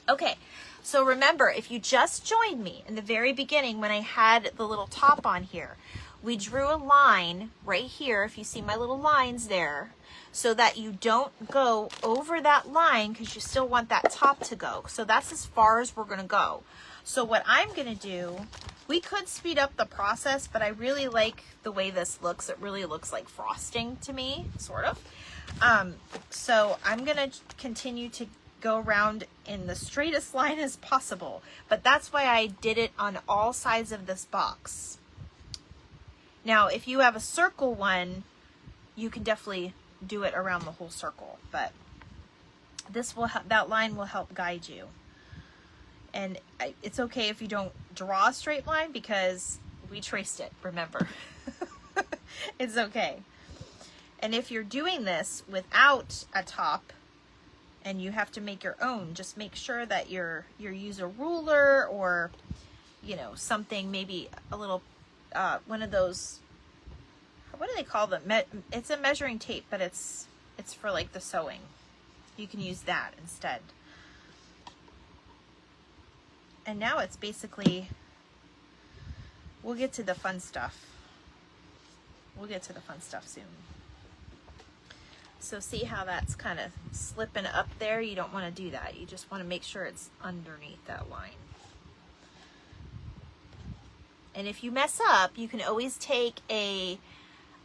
Okay. So remember, if you just joined me in the very beginning when I had the little top on here, we drew a line right here, if you see my little lines there, so that you don't go over that line because you still want that top to go. So that's as far as we're gonna go. So what I'm gonna do, we could speed up the process, but I really like the way this looks. It really looks like frosting to me, sort of. So I'm gonna continue to go around in the straightest line as possible, but that's why I did it on all sides of this box. Now, if you have a circle one, you can definitely do it around the whole circle, but this will that line will help guide you. And it's okay if you don't draw a straight line because we traced it, remember. It's okay. And if you're doing this without a top and you have to make your own, just make sure that you use a ruler or, you know, something, maybe a little, one of those, what do they call them? It's a measuring tape, but it's for like the sewing. You can use that instead. And now it's basically, we'll get to the fun stuff. We'll get to the fun stuff soon. So see how that's kind of slipping up there? You don't want to do that. You just want to make sure it's underneath that line. And if you mess up, you can always take a,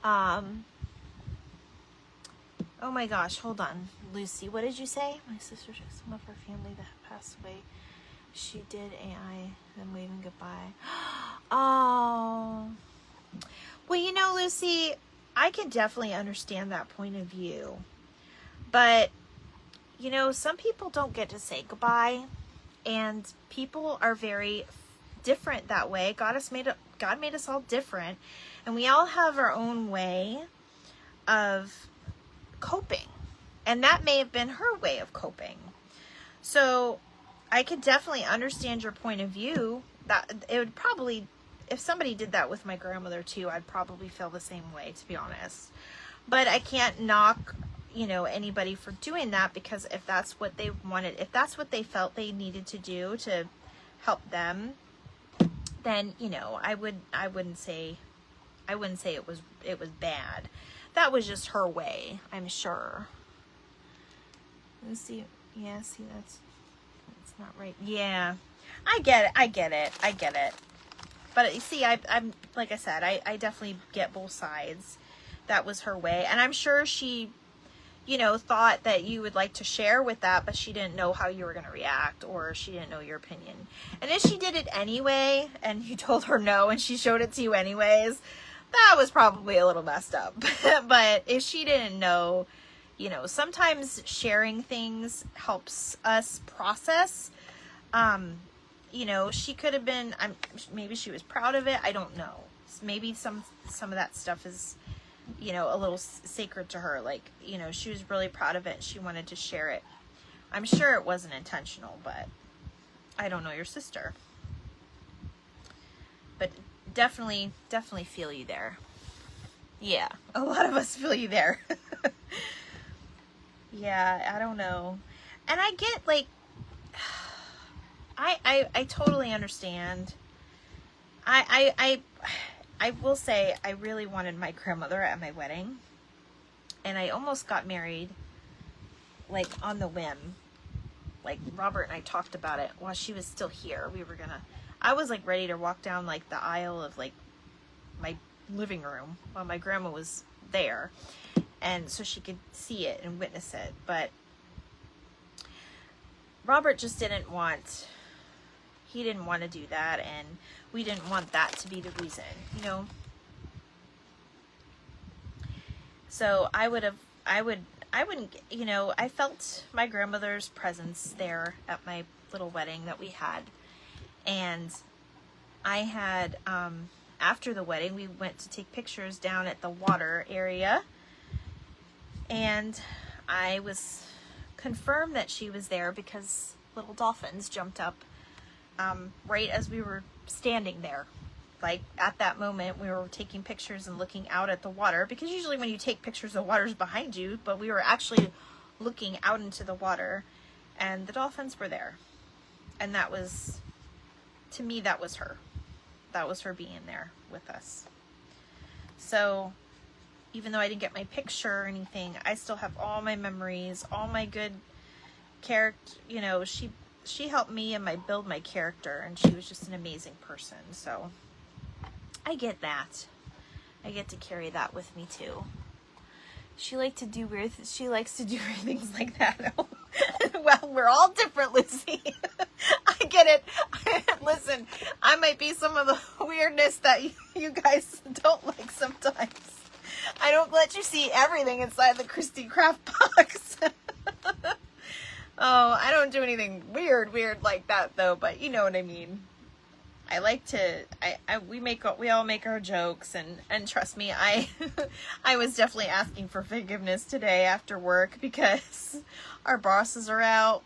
oh my gosh, hold on. Lucy, what did you say? My sister took some of her family that passed away. She did AI, then waving goodbye. Oh. Well, you know, Lucy, I can definitely understand that point of view. But, you know, some people don't get to say goodbye. And people are very different that way. God made us all different. And we all have our own way of coping. And that may have been her way of coping. So I could definitely understand your point of view. That it would probably, if somebody did that with my grandmother too, I'd probably feel the same way, to be honest. But I can't knock, you know, anybody for doing that, because if that's what they wanted, if that's what they felt they needed to do to help them, then, you know, I wouldn't say it was bad. That was just her way, I'm sure. Let's see. Yeah, see, that's not right. Yeah, I get it. But you see, I'm like I said, I definitely get both sides. That was her way, and I'm sure she, you know, thought that you would like to share with that, but she didn't know how you were going to react, or she didn't know your opinion. And if she did it anyway, and you told her no, and she showed it to you anyways, that was probably a little messed up. But if she didn't know, you know, sometimes sharing things helps us process. You know, she could have been, maybe she was proud of it. I don't know. Maybe some of that stuff is, you know, a little sacred to her. Like, you know, she was really proud of it. She wanted to share it. I'm sure it wasn't intentional, but I don't know your sister. But definitely feel you there. Yeah, a lot of us feel you there. Yeah, I don't know. And I get, like, I totally understand. I will say I really wanted my grandmother at my wedding, and I almost got married, like, on the whim. Like, Robert and I talked about it while she was still here. I was, like, ready to walk down, like, the aisle of, like, my living room while my grandma was there, and so she could see it and witness it. But Robert just didn't want to do that, and we didn't want that to be the reason, you know. So I wouldn't, you know, I felt my grandmother's presence there at my little wedding that we had. And I had, after the wedding, we went to take pictures down at the water area, and I was confirmed that she was there because little dolphins jumped up right as we were standing there. Like, at that moment, we were taking pictures and looking out at the water, because usually when you take pictures, the water's behind you, but we were actually looking out into the water, and the dolphins were there. And that was, to me, that was her. That was her being there with us. So even though I didn't get my picture or anything, I still have all my memories, all my good character. You know, she helped me and build my character, and she was just an amazing person. So I get that. I get to carry that with me too. She likes to do weird things like that. Well, we're all different, Lucy. I get it. Listen, I might be some of the weirdness that you guys don't like sometimes. I don't let you see everything inside the Christy Craft box. Oh, I don't do anything weird like that though, but you know what I mean. I like to, we all make our jokes, and trust me, I was definitely asking for forgiveness today after work because our bosses are out.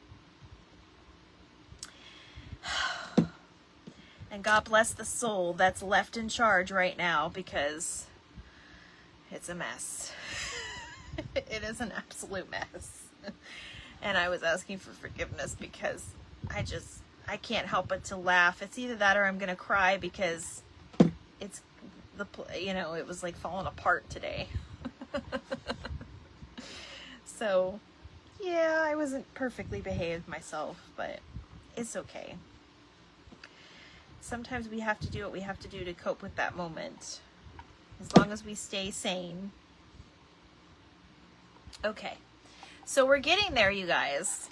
And God bless the soul that's left in charge right now, because it's a mess. It is an absolute mess. And I was asking for forgiveness because I can't help but to laugh. It's either that or I'm going to cry because it's it was like falling apart today. So, yeah, I wasn't perfectly behaved myself, but it's okay. Sometimes we have to do what we have to do to cope with that moment, as long as we stay sane. Okay, so we're getting there, you guys.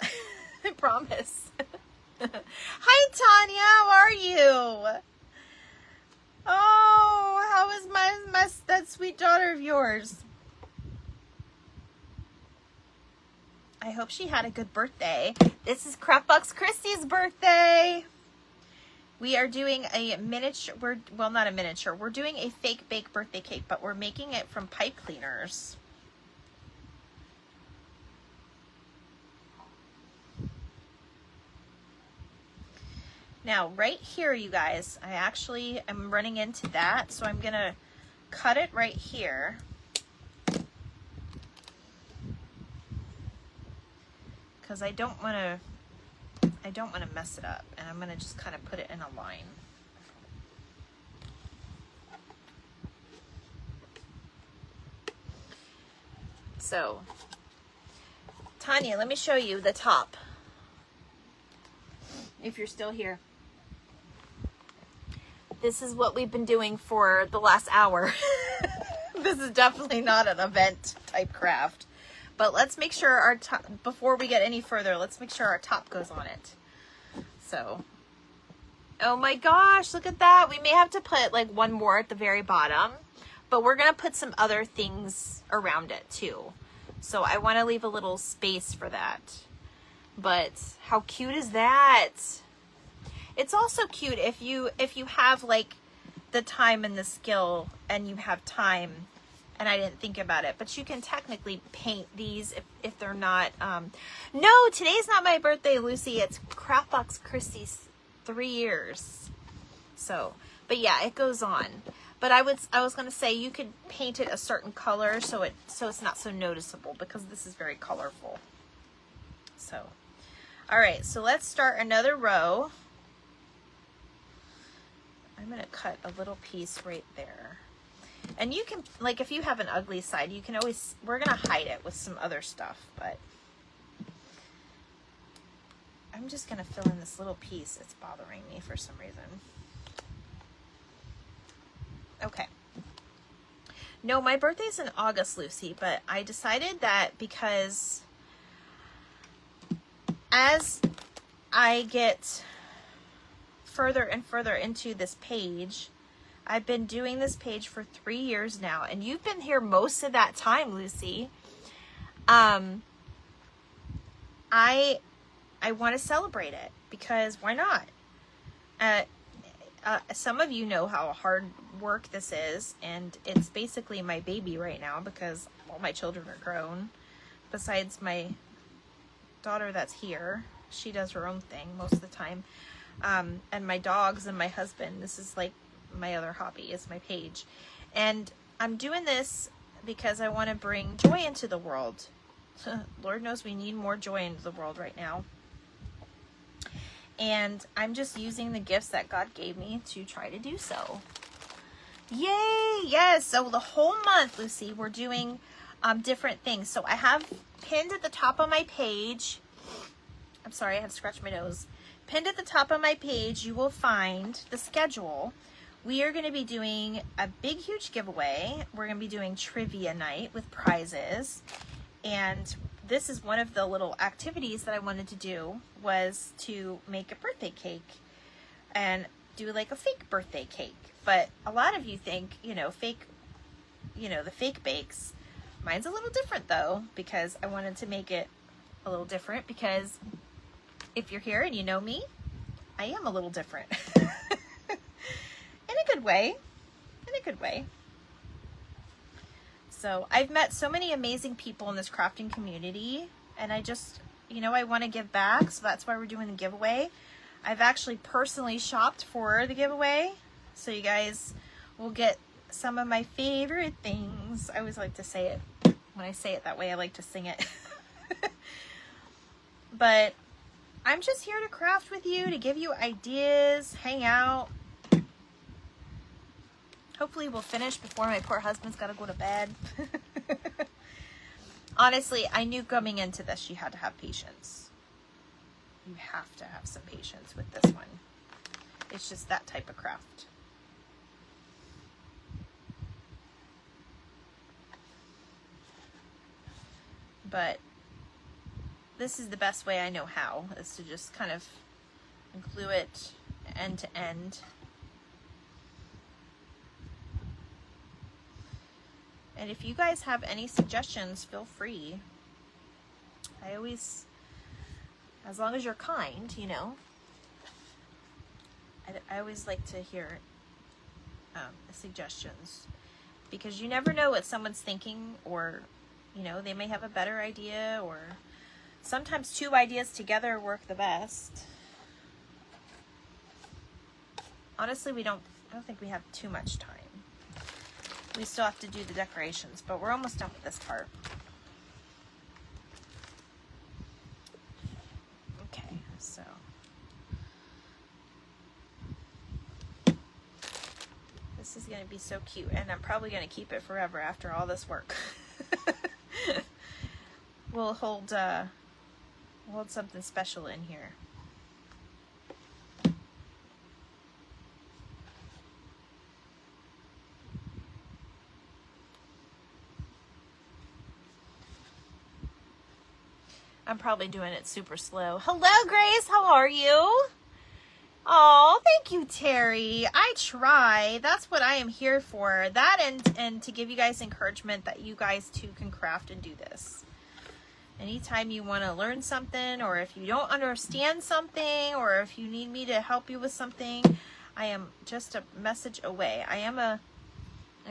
I promise. Hi, Tanya. How are you? Oh, how is that sweet daughter of yours? I hope she had a good birthday. This is Craftbox Christy's birthday. We are doing a miniature, not a miniature. We're doing a fake bake birthday cake, but we're making it from pipe cleaners. Now, right here, you guys, I actually am running into that, so I'm going to cut it right here. Because I don't want to mess it up, and I'm going to just kind of put it in a line. So, Tanya, let me show you the top. If you're still here. This is what we've been doing for the last hour. This is definitely not an event type craft. But let's make sure our top, before we get any further, let's make sure our top goes on it. So, oh my gosh, look at that. We may have to put like one more at the very bottom, but we're going to put some other things around it too. So I want to leave a little space for that. But how cute is that? It's also cute if you have like the time and the skill, and you have time, and I didn't think about it, but you can technically paint these if they're not, no, today's not my birthday, Lucy. It's Craftbox Christy's 3 years. So, but yeah, it goes on. But I was going to say you could paint it a certain color so it's not so noticeable, because this is very colorful. So, all right, so let's start another row. I'm going to cut a little piece right there. And you can, like, if you have an ugly side, you can always, we're going to hide it with some other stuff, but I'm just going to fill in this little piece. It's bothering me for some reason. Okay. No, my birthday's in August, Lucy, but I decided that because as I get further and further into this page, I've been doing this page for 3 years now, and you've been here most of that time, Lucy. I want to celebrate it, because why not? Some of you know how hard work this is, and it's basically my baby right now because all my children are grown, besides my daughter that's here. She does her own thing most of the time. And my dogs and my husband. This is like my other hobby, is my page. And I'm doing this because I want to bring joy into the world. Lord knows we need more joy into the world right now. And I'm just using the gifts that God gave me to try to do so. Yay! Yes. So the whole month, Lucy, we're doing different things. So I have pinned at the top of my page. I'm sorry, I have scratched my nose. Pinned at the top of my page, you will find the schedule. We are going to be doing a big, huge giveaway. We're going to be doing trivia night with prizes. And this is one of the little activities that I wanted to do, was to make a birthday cake and do like a fake birthday cake. But a lot of you think, fake, the fake bakes. Mine's a little different though, because I wanted to make it a little different, because if you're here and you know me, I am a little different. In a good way. In a good way. So I've met so many amazing people in this crafting community, and I just, I want to give back, so that's why we're doing the giveaway. I've actually personally shopped for the giveaway, so you guys will get some of my favorite things. I always like to say it. When I say it that way, I like to sing it. But I'm just here to craft with you, to give you ideas, hang out. Hopefully we'll finish before my poor husband's got to go to bed. Honestly, I knew coming into this you had to have patience. You have to have some patience with this one. It's just that type of craft. But this is the best way I know how, is to just kind of glue it end to end. And if you guys have any suggestions, feel free. I always, as long as you're kind, I always like to hear suggestions, because you never know what someone's thinking, or, they may have a better idea, or sometimes two ideas together work the best. Honestly, I don't think we have too much time. We still have to do the decorations, but we're almost done with this part. Okay, so this is going to be so cute, and I'm probably going to keep it forever after all this work. We'll hold something special in here. I'm probably doing it super slow. Hello, Grace. How are you? Oh, thank you, Terry. I try. That's what I am here for. That and to give you guys encouragement that you guys too can craft and do this. Anytime you want to learn something, or if you don't understand something, or if you need me to help you with something, I am just a message away. I'm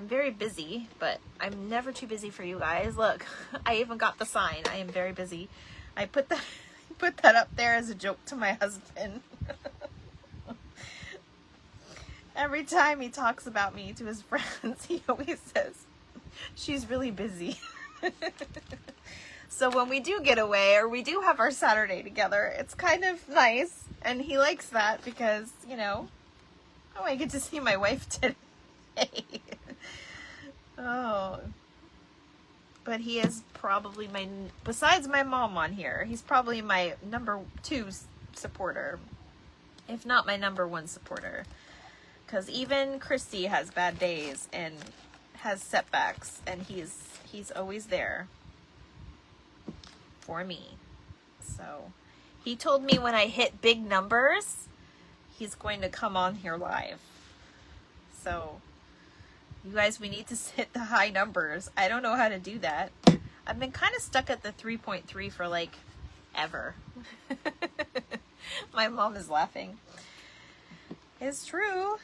very busy, but I'm never too busy for you guys. Look, I even got the sign. I am very busy. I put that up there as a joke to my husband. Every time he talks about me to his friends, he always says, she's really busy. So when we do get away, or we do have our Saturday together, it's kind of nice. And he likes that because, I get to see my wife today. Oh. But he is probably besides my mom on here, he's probably my number 2 supporter, if not my number 1 supporter. Because even Christy has bad days and has setbacks, and he's always there for me. So he told me when I hit big numbers, he's going to come on here live. So you guys, we need to hit the high numbers. I don't know how to do that. I've been kind of stuck at the 3.3 for like ever. My mom is laughing. It's true.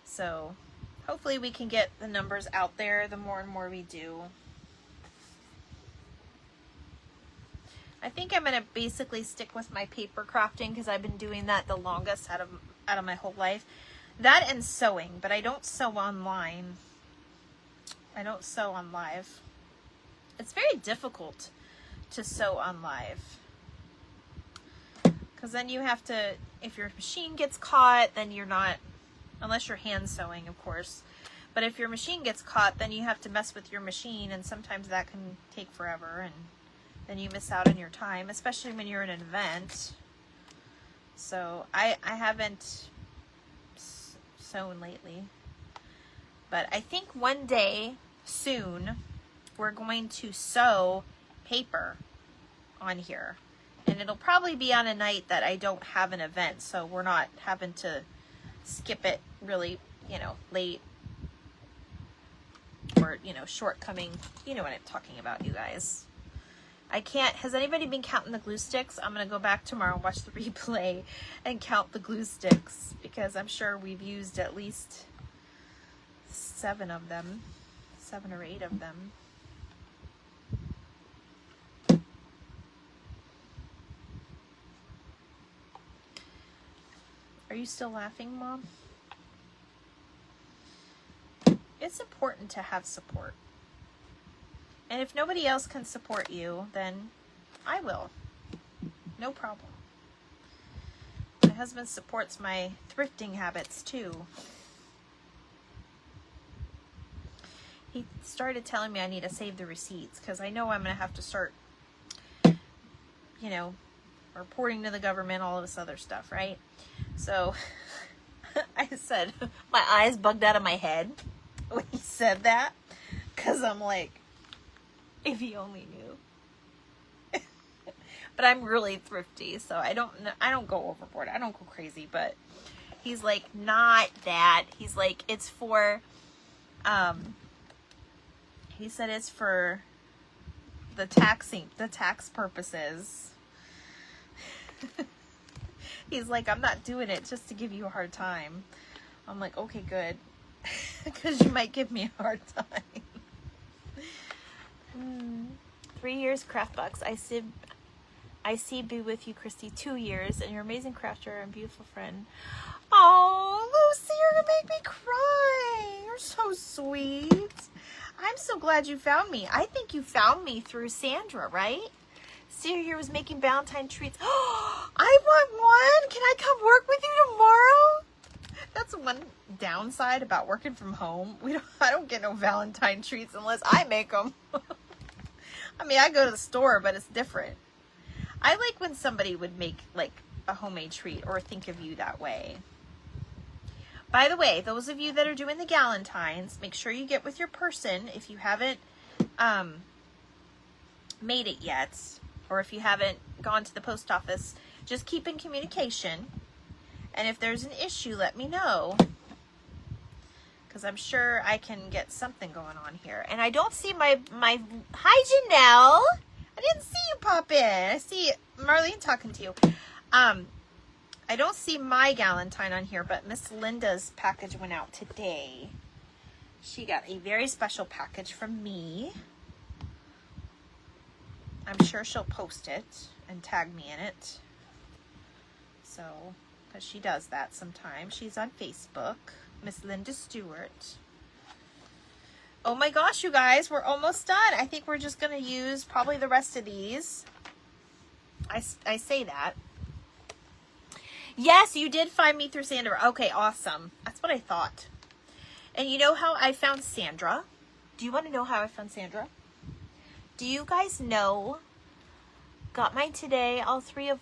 So hopefully we can get the numbers out there the more and more we do. I think I'm going to basically stick with my paper crafting, because I've been doing that the longest out of my whole life. That and sewing, but I don't sew online. I don't sew on live. It's very difficult to sew on live, because then you have to if your machine gets caught, then you're not, unless you're hand sewing, of course. But if your machine gets caught, then you have to mess with your machine, and sometimes that can take forever, and then you miss out on your time, especially when you're in an event. So I haven't sewn lately. But I think one day soon we're going to sew paper on here. And it'll probably be on a night that I don't have an event, so we're not having to skip it really, you know, late or, you know, shortcoming. You know what I'm talking about, you guys. I can't, has anybody been counting the glue sticks? I'm going to go back tomorrow and watch the replay and count the glue sticks, because I'm sure we've used at least 7 of them, 7 or 8 of them. Are you still laughing, Mom? It's important to have support. And if nobody else can support you, then I will. No problem. My husband supports my thrifting habits too. He started telling me I need to save the receipts, because I know I'm going to have to start, you know, reporting to the government, all of this other stuff, right? So I said, my eyes bugged out of my head when he said that, because I'm like, if he only knew. But I'm really thrifty, so I don't go overboard. I don't go crazy, but he's like, not that. He's like, it's for, he said it's for the tax purposes. He's like, I'm not doing it just to give you a hard time. I'm like, okay, good. Because you might give me a hard time. 3 years craft box. I see be with you, Christy. 2 years, and you're amazing crafter and beautiful friend. Oh, Lucy, you're gonna make me cry. You're so sweet. I'm so glad you found me. I think you found me through Sandra, right? Sarah here was making Valentine treats. Oh, I want one. Can I come work with you tomorrow? That's one downside about working from home. I don't get no Valentine treats unless I make them. I mean, I go to the store, but it's different. I like when somebody would make like a homemade treat or think of you that way. By the way, those of you that are doing the Galentines, make sure you get with your person if you haven't made it yet, or if you haven't gone to the post office. Just keep in communication, and if there's an issue, let me know, because I'm sure I can get something going on here. And I don't see my hi Janelle, I didn't see you pop in. I see Marlene talking to you. I don't see my Galentine on here, but Miss Linda's package went out today. She got a very special package from me. I'm sure she'll post it and tag me in it. So, because she does that sometimes. She's on Facebook, Miss Linda Stewart. Oh my gosh, you guys, we're almost done. I think we're just going to use probably the rest of these. I say that. Yes, you did find me through Sandra. Okay, awesome. That's what I thought. And you know how I found Sandra? Do you want to know how I found Sandra? Do you guys know? Got mine today. All 3 of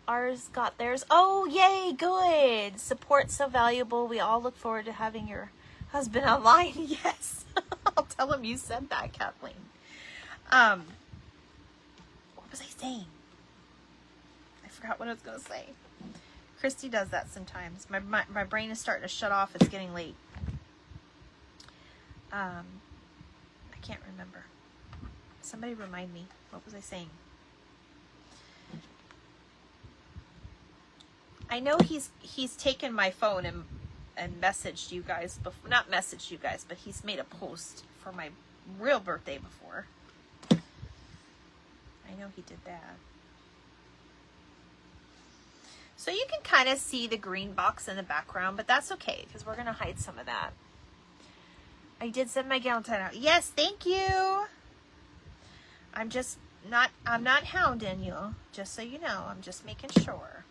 ours got theirs. Oh, yay, good. Support so valuable. We all look forward to having your husband online. Yes. I'll tell him you said that, Kathleen. What was I saying? I forgot what I was going to say. Christy does that sometimes. My brain is starting to shut off. It's getting late. I can't remember. Somebody remind me. What was I saying? I know he's taken my phone and messaged you guys before. Not messaged you guys, but he's made a post for my real birthday before. I know he did that. So you can kind of see the green box in the background, but that's okay because we're going to hide some of that. I did send my Galentine out. Yes, thank you. I'm not hounding you, just so you know. I'm just making sure.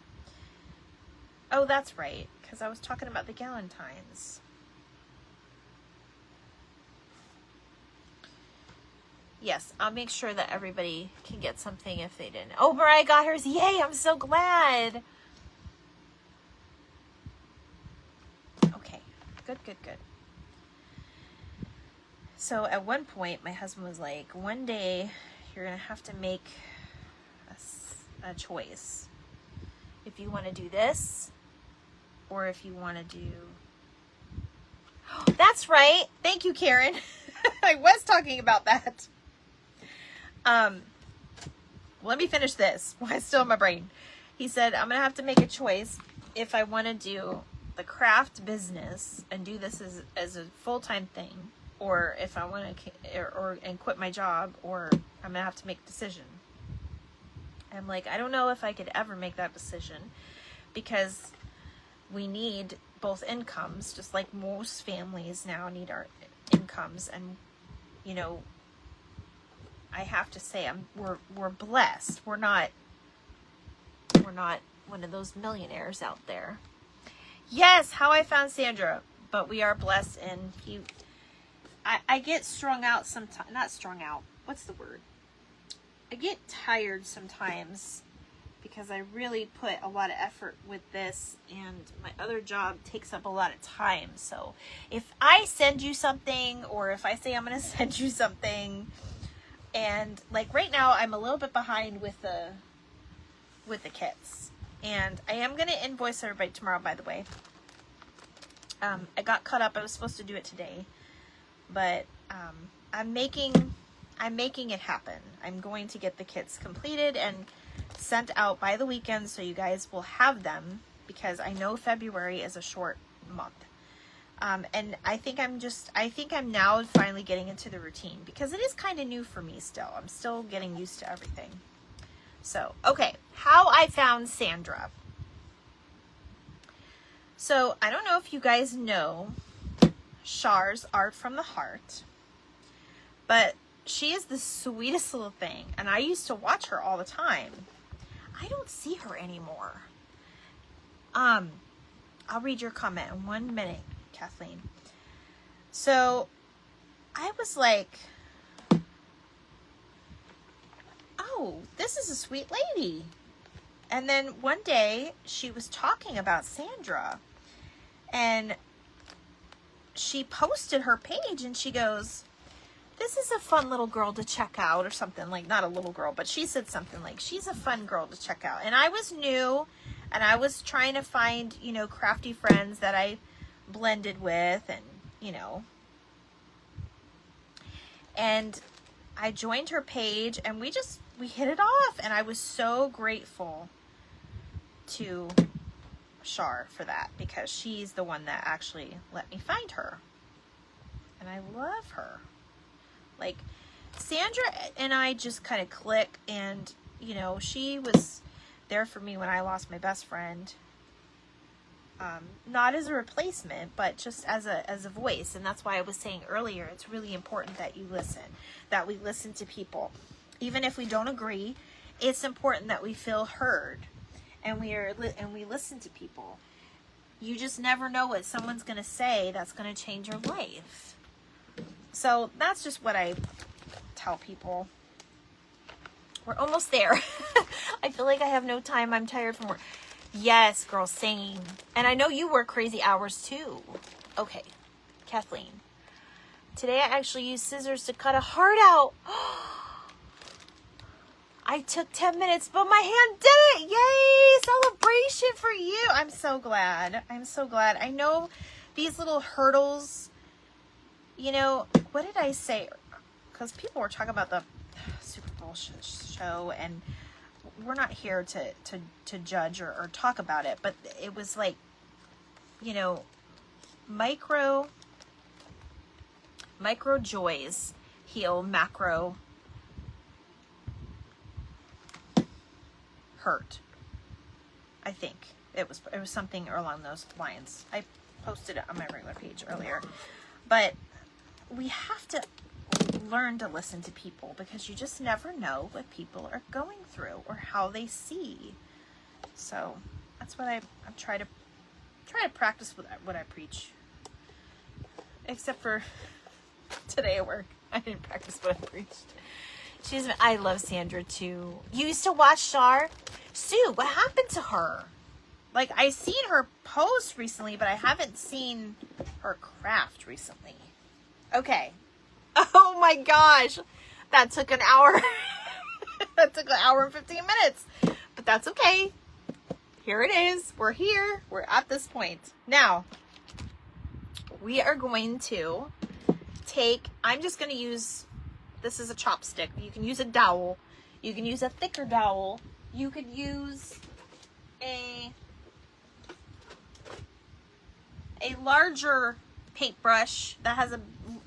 Oh, that's right, because I was talking about the galentines. Yes, I'll make sure that everybody can get something if they didn't. Oh, Mariah got hers. Yay, I'm so glad. Okay, good, good, good. So at one point, my husband was like, one day you're going to have to make a choice. If you want to do this, or if you want to do... That's right. Thank you, Karen. I was talking about that. Let me finish this while it's still in my brain. He said, I'm going to have to make a choice if I want to do the craft business and do this as a full-time thing, or if I want to, and quit my job, or I'm going to have to make a decision. I'm like, I don't know if I could ever make that decision, because we need both incomes, just like most families now need our incomes. And, you know, I have to say, we're blessed. We're not one of those millionaires out there. Yes, how I found Sandra, but we are blessed. And I get strung out sometimes. Not strung out. What's the word? I get tired sometimes because I really put a lot of effort with this, and my other job takes up a lot of time. So if I send you something, or if I say I'm going to send you something, and like right now I'm a little bit behind with the kits, and I am going to invoice everybody tomorrow, by the way. I got caught up. I was supposed to do it today, but I'm making it happen. I'm going to get the kits completed and sent out by the weekend, so you guys will have them, because I know February is a short month. And I think I'm now finally getting into the routine, because it is kind of new for me still. I'm still getting used to everything. So, okay, how I found Sandra. So, I don't know if you guys know Char's Art from the Heart, but she is the sweetest little thing, and I used to watch her all the time. I don't see her anymore. I'll read your comment in 1 minute, Kathleen. So I was like, oh, this is a sweet lady. And then one day she was talking about Sandra, and she posted her page, and she goes, this is a fun little girl to check out, or something like, not a little girl, but she said something like, she's a fun girl to check out. And I was new, and I was trying to find, you know, crafty friends that I blended with, and, you know, and I joined her page, and we hit it off, and I was so grateful to Char for that, because she's the one that actually let me find her, and I love her. Like, Sandra and I just kind of click, and, you know, she was there for me when I lost my best friend. Not as a replacement, but just as a voice. And that's why I was saying earlier, it's really important that you listen, that we listen to people. Even if we don't agree, it's important that we feel heard, and we listen to people. You just never know what someone's going to say that's going to change your life. So that's just what I tell people. We're almost there. I feel like I have no time. I'm tired from work. Yes, girl, same. And I know you work crazy hours too. Okay, Kathleen. Today I actually used scissors to cut a heart out. I took 10 minutes, but my hand did it. Yay, celebration for you. I'm so glad. I'm so glad. I know these little hurdles, you know, what did I say? Because people were talking about the Super Bowl show, and we're not here to judge or talk about it, but it was like, you know, micro joys heal macro hurt. I think it was something along those lines. I posted it on my regular page earlier, but we have to learn to listen to people, because you just never know what people are going through or how they see. So That's what I try to practice what I preach. Except for today at work, I didn't practice what I preached. I love Sandra too. You used to watch Shar? Sue, what happened to her? Like, I seen her post recently, but I haven't seen her craft recently. Okay. Oh my gosh. That took an hour. That took an hour and 15 minutes. But that's okay. Here it is. We're here. We're at this point. Now, we are going to take, I'm just going to use, this is a chopstick. You can use a dowel. You can use a thicker dowel. You could use a larger paintbrush that has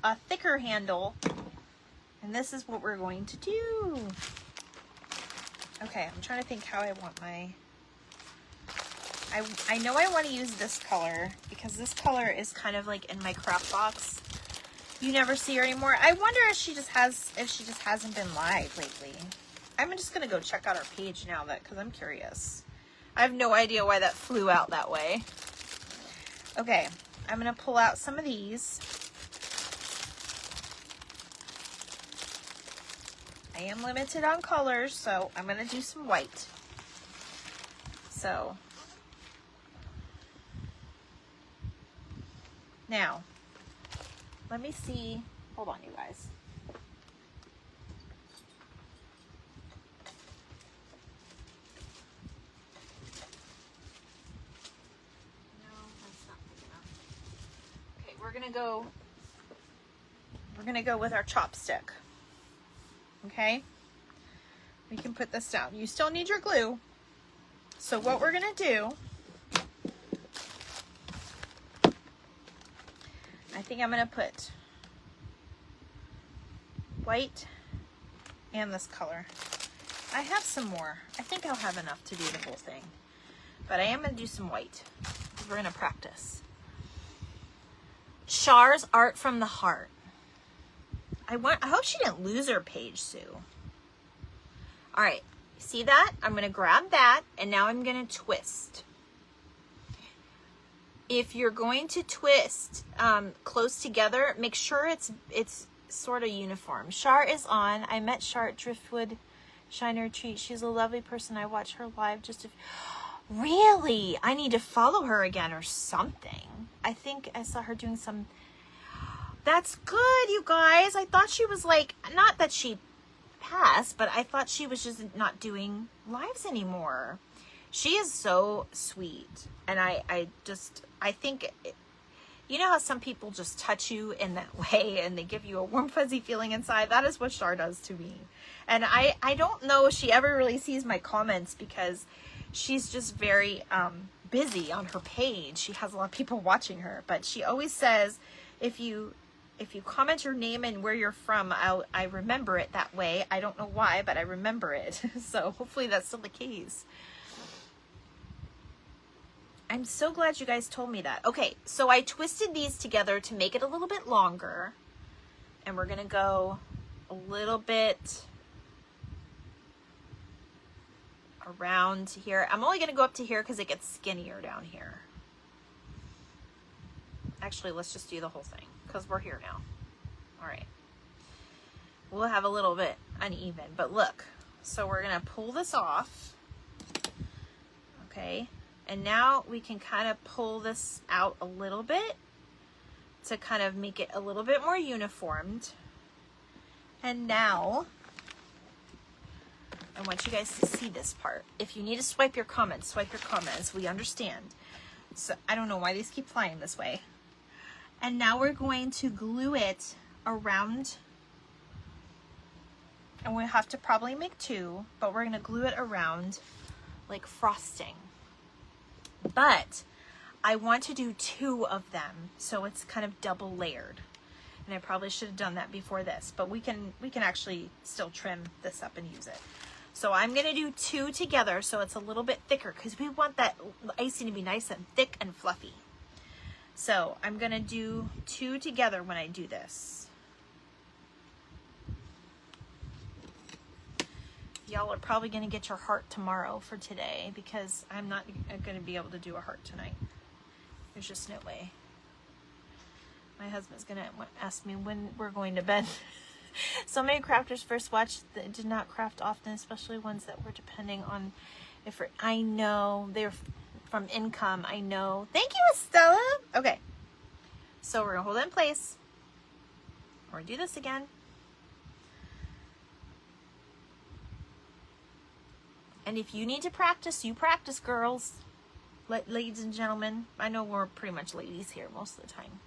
a thicker handle. And this is what we're going to do. Okay, I'm trying to think how I want my... I know I want to use this color because this color is kind of like in my craft box. You never see her anymore. I wonder if she just hasn't been live lately. I'm just gonna go check out her page now because I'm curious. I have no idea why that flew out that way. Okay, I'm gonna pull out some of these. I am limited on colors, so I'm gonna do some white. So now, let me see. Hold on, you guys. No, that's not big enough. Okay, we're gonna go with our chopstick. Okay? We can put this down. You still need your glue. So what we're gonna do, I think I'm gonna put white and this color. I have some more. I think I'll have enough to do the whole thing. But I am gonna do some white because we're gonna practice. Char's Art from the Heart. I hope she didn't lose her page, Sue. All right, see that? I'm gonna grab that and now I'm gonna twist. If you're going to twist close together, make sure it's sort of uniform. Char is on. I met Char at Driftwood Shiner Retreat. She's a lovely person. I watch her live Really? I need to follow her again or something. I think I saw her doing some... That's good, you guys. I thought she was like, not that she passed, but I thought she was just not doing lives anymore. She is so sweet. And I think, you know how some people just touch you in that way and they give you a warm, fuzzy feeling inside? That is what Char does to me. And I don't know if she ever really sees my comments because she's just very busy on her page. She has a lot of people watching her. But she always says, if you comment your name and where you're from, I remember it that way. I don't know why, but I remember it. So hopefully that's still the case. I'm so glad you guys told me that. Okay, so I twisted these together to make it a little bit longer. And we're going to go a little bit around here. I'm only going to go up to here because it gets skinnier down here. Actually, let's just do the whole thing because we're here now. All right. We'll have a little bit uneven, but look. So we're going to pull this off. Okay. And now we can kind of pull this out a little bit to kind of make it a little bit more uniformed. And now I want you guys to see this part. If you need to swipe your comments, we understand. So I don't know why these keep flying this way. And now we're going to glue it around, and we'll have to probably make two, but we're gonna glue it around like frosting. But I want to do two of them so it's kind of double layered. And I probably should have done that before this, but we can actually still trim this up and use it. So I'm gonna do two together so it's a little bit thicker because we want that icing to be nice and thick and fluffy. So I'm gonna do two together when I do this. Y'all are probably going to get your heart tomorrow for today because I'm not going to be able to do a heart tonight. There's just no way. My husband's going to ask me when we're going to bed. So many crafters first watched that did not craft often, especially ones that were depending on I know they're from income. I know. Thank you, Estella. Okay. So we're going to hold it in place. We're going to do this again. And if you need to practice, you practice, girls. Ladies and gentlemen. I know we're pretty much ladies here most of the time.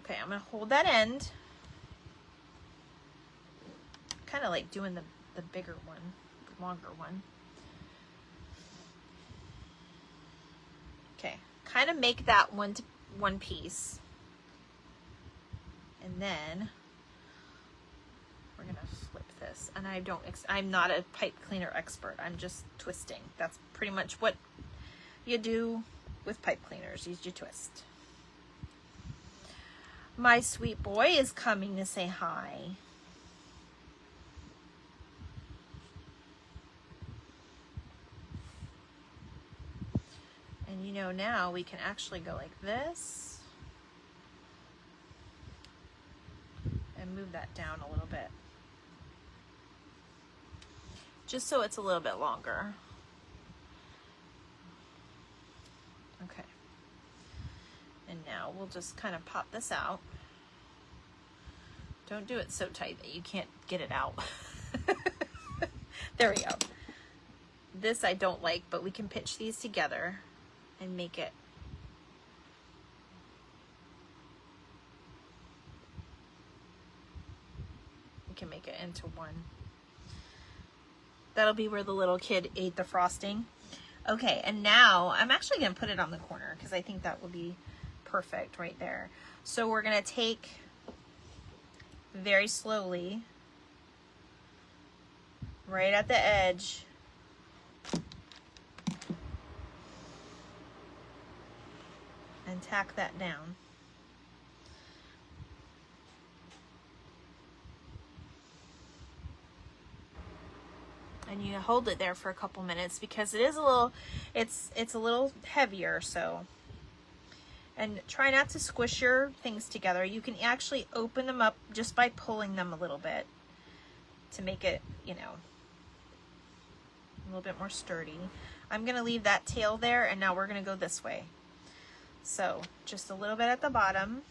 Okay, I'm going to hold that end. Kind of like doing the bigger one, the longer one. Okay, kind of make that one piece. And then we're going to flip this. And I'm not a pipe cleaner expert. I'm just twisting. That's pretty much what you do with pipe cleaners. You twist. My sweet boy is coming to say hi. And you know, now we can actually go like this and move that down a little bit. Just so it's a little bit longer. Okay. And now we'll just kind of pop this out. Don't do it so tight that you can't get it out. There we go. This I don't like, but we can pitch these together and make it. We can make it into one. That'll be where the little kid ate the frosting. Okay, and now I'm actually going to put it on the corner because I think that will be perfect right there. So we're going to take very slowly right at the edge and tack that down. And you hold it there for a couple minutes because it is a little, it's a little heavier, so. And try not to squish your things together. You can actually open them up just by pulling them a little bit to make it, you know, a little bit more sturdy. I'm going to leave that tail there, and now we're going to go this way. So just a little bit at the bottom.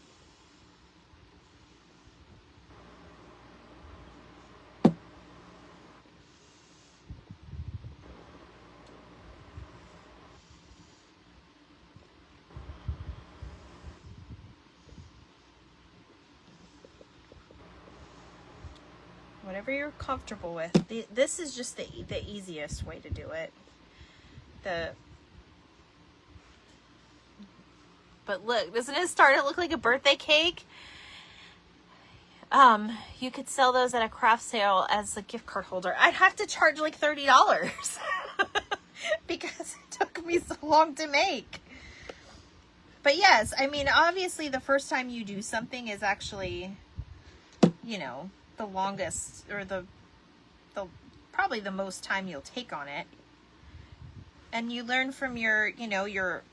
Whatever you're comfortable with. This is just the easiest way to do it. But look, doesn't it start to look like a birthday cake? You could sell those at a craft sale as a gift card holder. I'd have to charge like $30 because it took me so long to make. But yes, I mean, obviously the first time you do something is actually, you know, the longest, or the probably the most time you'll take on it. And you learn from your, you know, your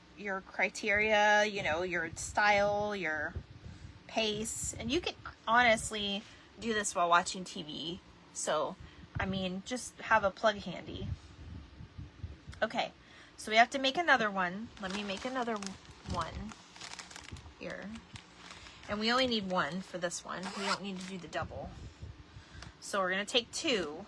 criteria, you know, your style, your pace, and you can honestly do this while watching TV. So, I mean, just have a plug handy. Okay, so we have to make another one. Let me make another one here. And we only need one for this one. We don't need to do the double. So we're going to take two.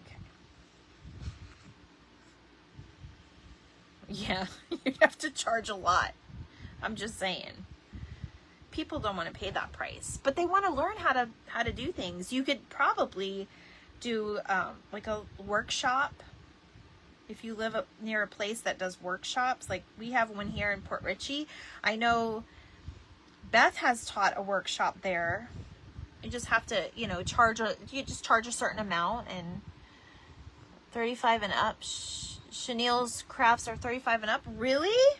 Okay. Yeah, you have to charge a lot. I'm just saying. People don't want to pay that price, but they want to learn how to do things. You could probably do like a workshop. If you live up near a place that does workshops, like we have one here in Port Richey. I know Beth has taught a workshop there. You just have to, you know, charge a certain amount, and 35 and up. Chenille's crafts are 35 and up. Really?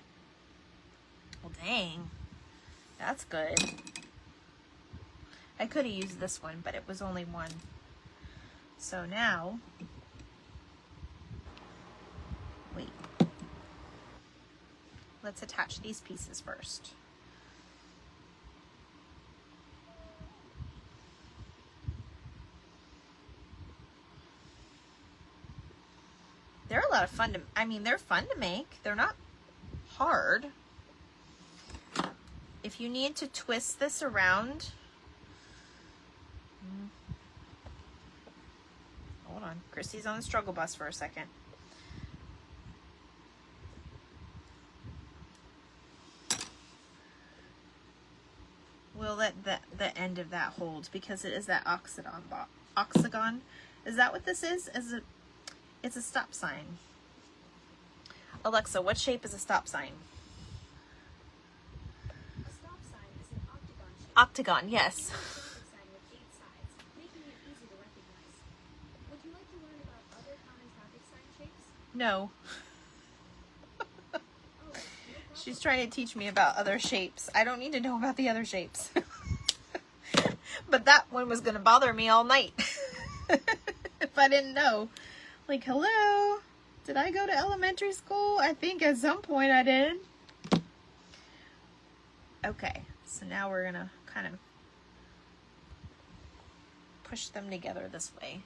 Well, dang. That's good. I could have used this one, but it was only one. So now, wait. Let's attach these pieces first. They're a lot of fun to, they're fun to make. They're not hard. If you need to twist this around, hold on, Christy's on the struggle bus for a second. We'll let the end of that hold because it is that oxygon. Is that what this is? It's a stop sign. Alexa, what shape is a stop sign? A stop sign is an octagon shape. Octagon, yes. Sign with 8 sides, making it easy to recognize. Would you like to learn about other common traffic sign shapes? No. Oh, She's trying to teach me about other shapes. I don't need to know about the other shapes. But that one was going to bother me all night. If I didn't know. Like, hello? Did I go to elementary school? I think at some point I did. Okay, so now we're going to kind of push them together this way.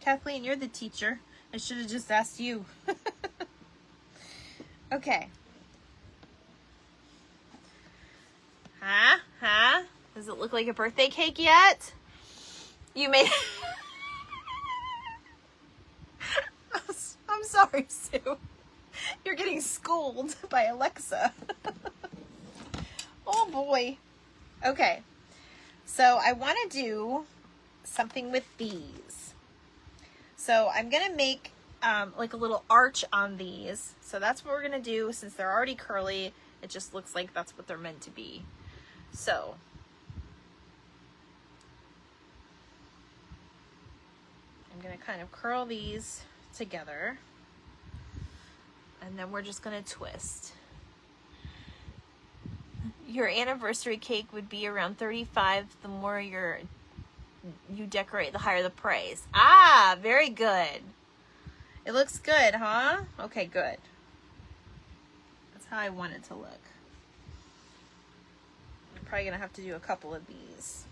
Kathleen, you're the teacher. I should have just asked you. Okay. Huh? Does it look like a birthday cake yet? You made... I'm sorry, Sue. You're getting schooled by Alexa. Oh boy. Okay. So I want to do something with these. So I'm going to make like a little arch on these. So that's what we're going to do. Since they're already curly, it just looks like that's what they're meant to be. So I'm going to kind of curl these together. And then we're just going to twist. Your anniversary cake would be around 35. The more you decorate, the higher the price. Ah, very good. It looks good, huh? Okay, good. That's how I want it to look. I'm probably going to have to do a couple of these.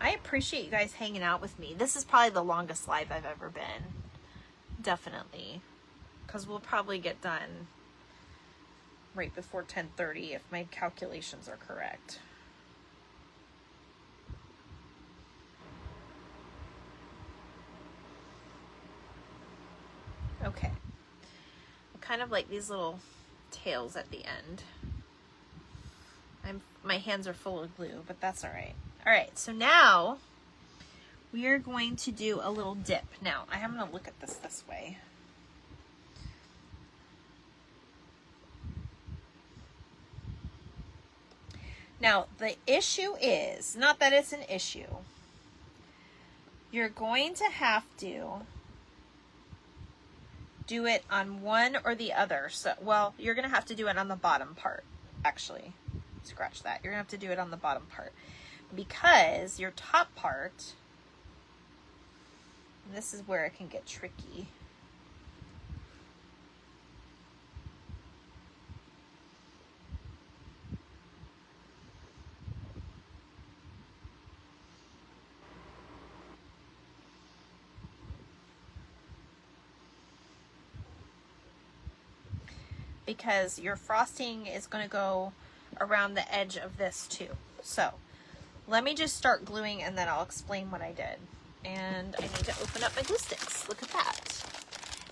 I appreciate you guys hanging out with me. This is probably the longest live I've ever been. Definitely. Because we'll probably get done right before 10:30 if my calculations are correct. Okay. I kind of like these little tails at the end. My hands are full of glue, but that's all right. All right, so now we are going to do a little dip. Now, I'm going to look at this way. Now, the issue is, not that it's an issue, you're going to have to do it on one or the other. So, well, you're going to have to do it on the bottom part, actually. Scratch that. You're going to have to do it on the bottom part. Because your top part, and this is where it can get tricky. Because your frosting is going to go around the edge of this too. So let me just start gluing and then I'll explain what I did. And I need to open up my glue sticks. Look at that.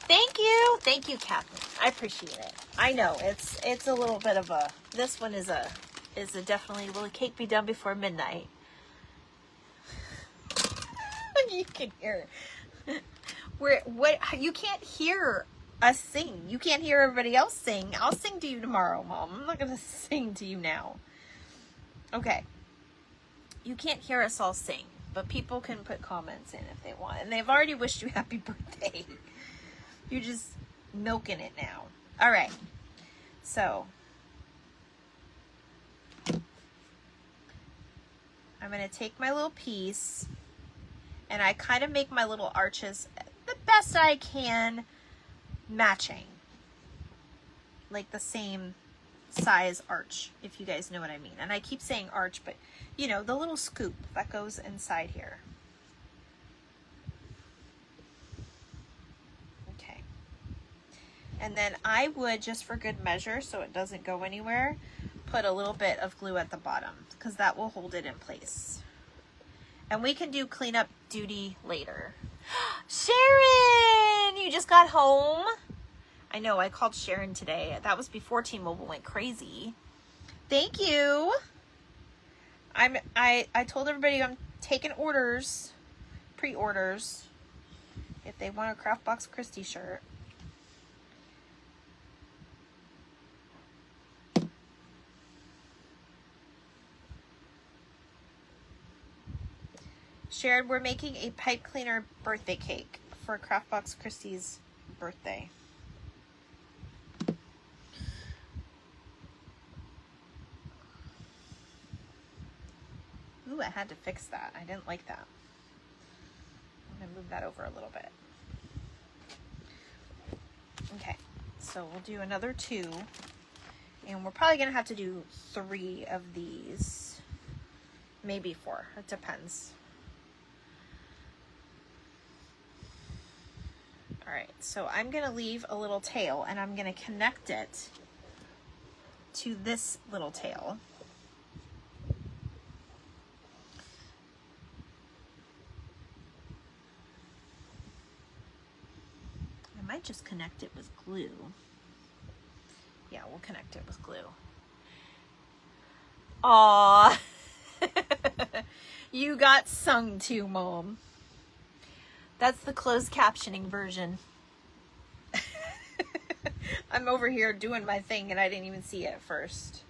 Thank you. Thank you, Catherine. I appreciate it. I know it's a little bit of a, this one is a definitely, will the cake be done before midnight? You can hear you can't hear us sing. You can't hear everybody else sing. I'll sing to you tomorrow, Mom. I'm not going to sing to you now. Okay. you can't hear us all sing, but people can put comments in if they want. And they've already wished you happy birthday. You're just milking it now. All right. So I'm going to take my little piece and I kind of make my little arches the best I can matching. Like the same size arch, if you guys know what I mean. And I keep saying arch, but you know, the little scoop that goes inside here. Okay. And then I would, just for good measure, so it doesn't go anywhere, put a little bit of glue at the bottom, because that will hold it in place. And we can do cleanup duty later. Sharon, you just got home? I know, I called Sharon today. That was before T-Mobile went crazy. Thank you. I told everybody I'm taking orders, pre-orders, if they want a Craft Box Christy shirt. Sharon, we're making a pipe cleaner birthday cake for Craft Box Christy's birthday. Ooh, I had to fix that. I didn't like that. I'm going to move that over a little bit. Okay, so we'll do another 2. And we're probably going to have to do 3 of these. Maybe 4. It depends. Alright, so I'm going to leave a little tail and I'm going to connect it to this little tail. I might just connect it with glue. Yeah, we'll connect it with glue. Aww. You got sung to, Mom. That's the closed captioning version. I'm over here doing my thing and I didn't even see it at first.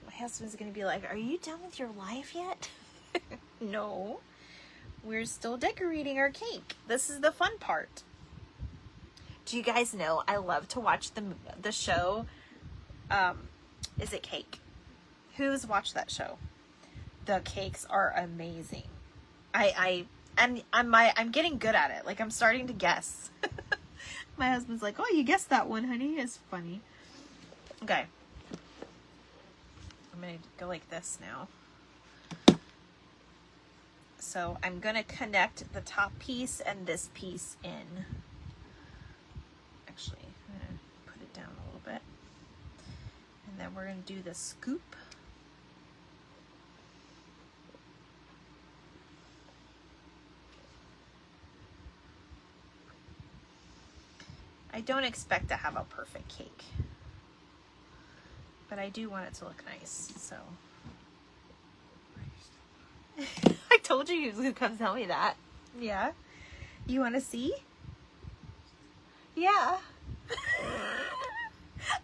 My husband's gonna be like, are you done with your life yet? No. We're still decorating our cake. This is the fun part. Do you guys know I love to watch the show, Is It Cake? Who's watched that show? The cakes are amazing. I'm getting good at it. Like, I'm starting to guess. My husband's like, oh, you guessed that one, honey. It's funny. Okay. I'm going to go like this now. So I'm going to connect the top piece and this piece in. Actually, I'm going to put it down a little bit. And then we're going to do the scoop. I don't expect to have a perfect cake, but I do want it to look nice, so. I told you you would come tell me that. Yeah? You want to see? Yeah.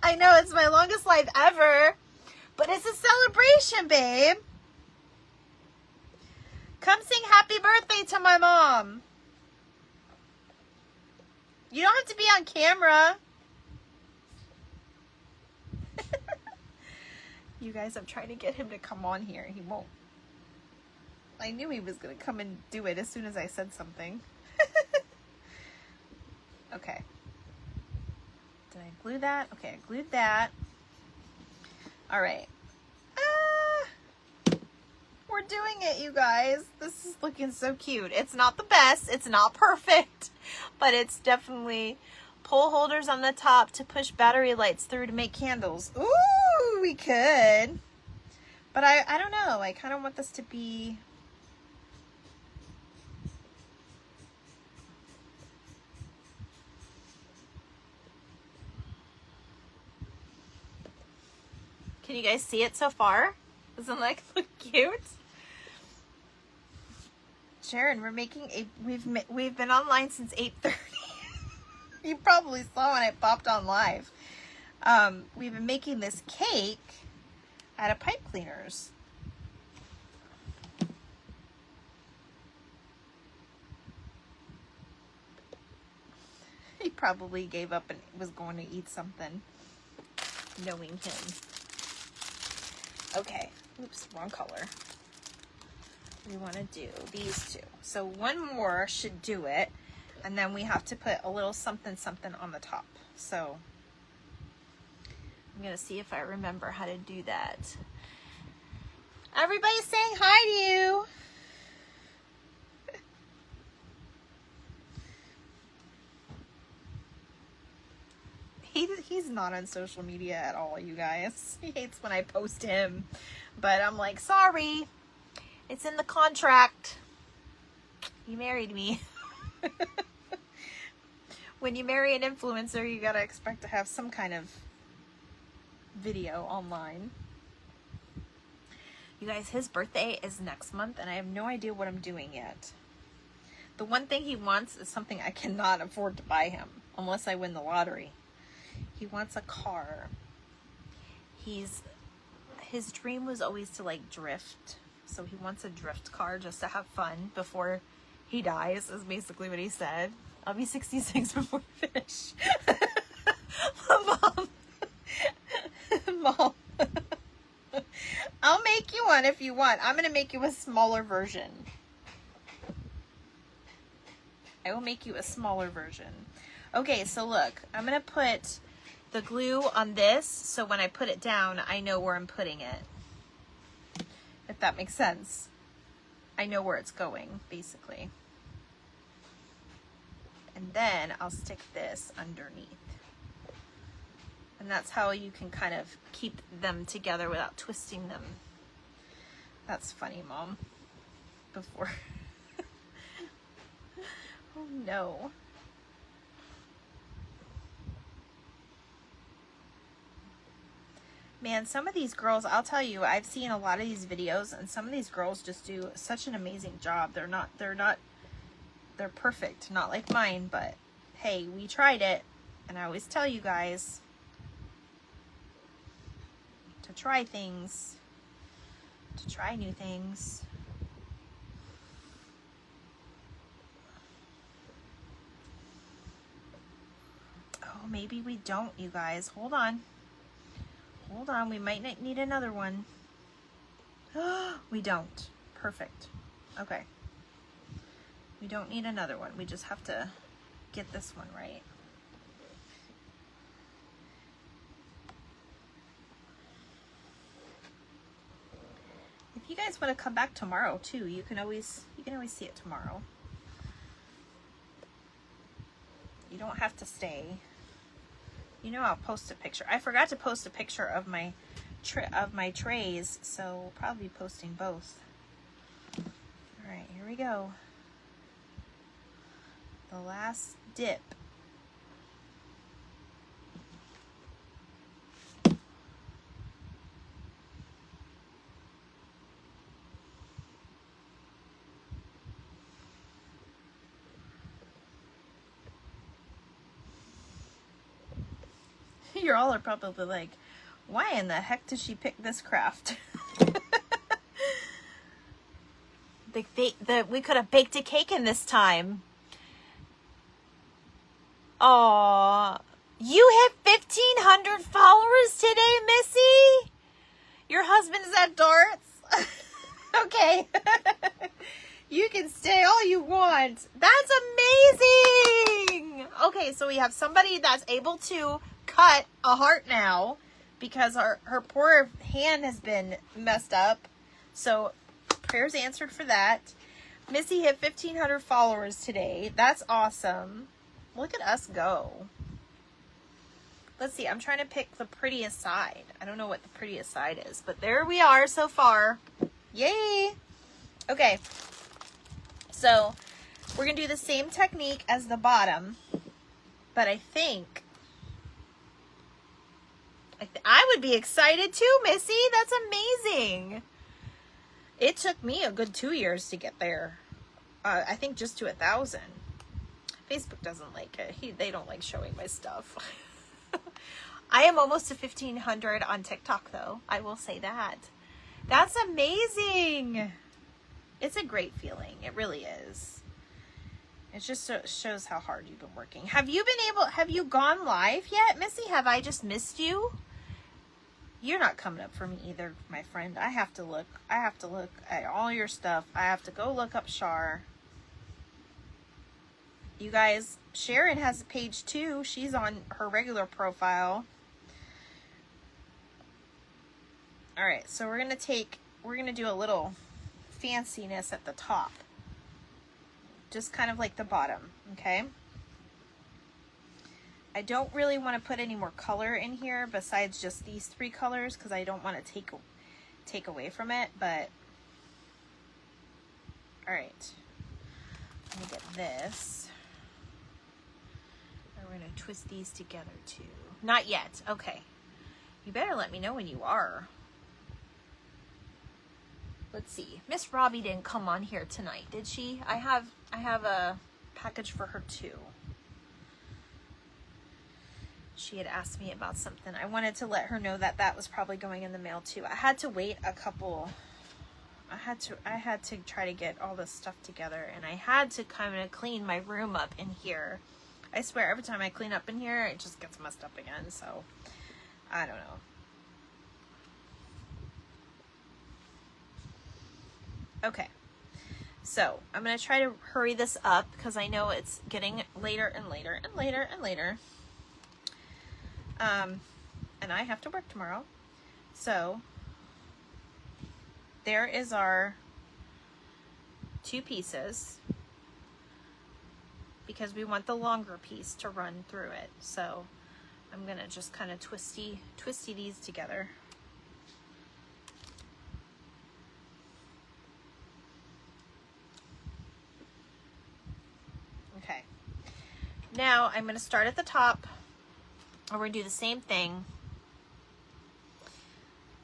I know, it's my longest life ever, but it's a celebration, babe. Come sing happy birthday to my mom. You don't have to be on camera. You guys, I'm trying to get him to come on here. He won't. I knew he was going to come and do it as soon as I said something. Okay. Did I glue that? Okay, I glued that. All right. We're doing it, you guys. This is looking so cute. It's not the best. It's not perfect. But it's definitely pole holders on the top to push battery lights through to make candles. Ooh, we could. But I don't know. I kind of want this to be... Can you guys see it so far? Doesn't that look cute? Sharon, we're making a... We've been online since 8:30. You probably saw when I popped on live. We've been making this cake out of pipe cleaners. He probably gave up and was going to eat something, knowing him. Okay. Oops, wrong color. We want to do these two. So one more should do it. And then we have to put a little something something on the top. So I'm going to see if I remember how to do that. Everybody's saying hi to you. He's not on social media at all, you guys. He hates when I post him. But I'm like, sorry. It's in the contract. You married me. When you marry an influencer, you gotta expect to have some kind of video online. You guys, his birthday is next month, and I have no idea what I'm doing yet. The one thing he wants is something I cannot afford to buy him, unless I win the lottery. He wants a car. His dream was always to like drift. So he wants a drift car just to have fun before he dies, is basically what he said. I'll be 66 before I finish. Mom. Mom. I'll make you one if you want. I'm going to make you a smaller version. I will make you a smaller version. Okay, so look. I'm going to put the glue on this, so when I put it down, I know where I'm putting it. If that makes sense. I know where it's going, basically. And then I'll stick this underneath. And that's how you can kind of keep them together without twisting them. That's funny, Mom. Before. Oh, no. Man, some of these girls, I'll tell you, I've seen a lot of these videos, and some of these girls just do such an amazing job. They're perfect. Not like mine, but hey, we tried it. And I always tell you guys to try things, to try new things. Oh, maybe we don't, you guys. Hold on. Hold on, we might need another one. We don't. Perfect. Okay. We don't need another one. We just have to get this one right. If you guys want to come back tomorrow too, you can always see it tomorrow. You don't have to stay. You know, I'll post a picture. I forgot to post a picture of my trays, so we'll probably be posting both. All right, here we go. The last dip. You all are probably like, why in the heck did she pick this craft? We could have baked a cake in this time. Aw, you hit 1,500 followers today, Missy? Your husband's at darts? Okay. You can stay all you want. That's amazing. Okay, so we have somebody that's able to cut a heart now because her poor hand has been messed up. So prayers answered for that. Missy hit 1,500 followers today. That's awesome. Look at us go. Let's see. I'm trying to pick the prettiest side. I don't know what the prettiest side is, but there we are so far. Yay. Okay. So we're going to do the same technique as the bottom, but I think I would be excited too, Missy. That's amazing. It took me a good 2 years to get there. I think just to 1,000. Facebook doesn't like it. They don't like showing my stuff. I am almost to 1,500 on TikTok, though. I will say that. That's amazing. It's a great feeling. It really is. It just shows how hard you've been working. Have you gone live yet, Missy? Have I just missed you? You're not coming up for me either, my friend. I have to look at all your stuff. I have to go look up Shar. You guys, Sharon has a page too. She's on her regular profile. All right, so we're gonna do a little fanciness at the top. Just kind of like the bottom, okay? I don't really want to put any more color in here besides just these 3 colors because I don't want to take away from it, but all right. Let me get this. And we're going to twist these together too. Not yet. Okay. You better let me know when you are. Let's see. Miss Robbie didn't come on here tonight, did she? I have a package for her too. She had asked me about something. I wanted to let her know that that was probably going in the mail too. I had to wait a couple. I had to try to get all this stuff together, and I had to kind of clean my room up in here. I swear every time I clean up in here, it just gets messed up again. So I don't know. Okay, so I'm going to try to hurry this up because I know it's getting later and later and later and later. And I have to work tomorrow. So there is our 2 pieces because we want the longer piece to run through it. So I'm going to just kind of twisty these together. Okay, now I'm going to start at the top, and we're going to do the same thing.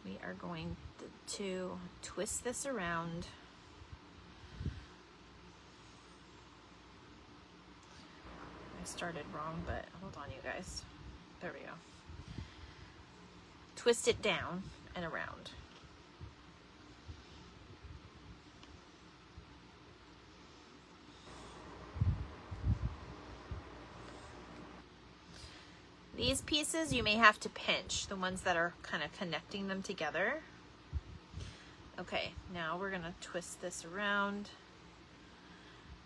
We are going to twist this around. I started wrong, but hold on, you guys. There we go. Twist it down and around. These pieces you may have to pinch, the ones that are kind of connecting them together. Okay, now we're going to twist this around,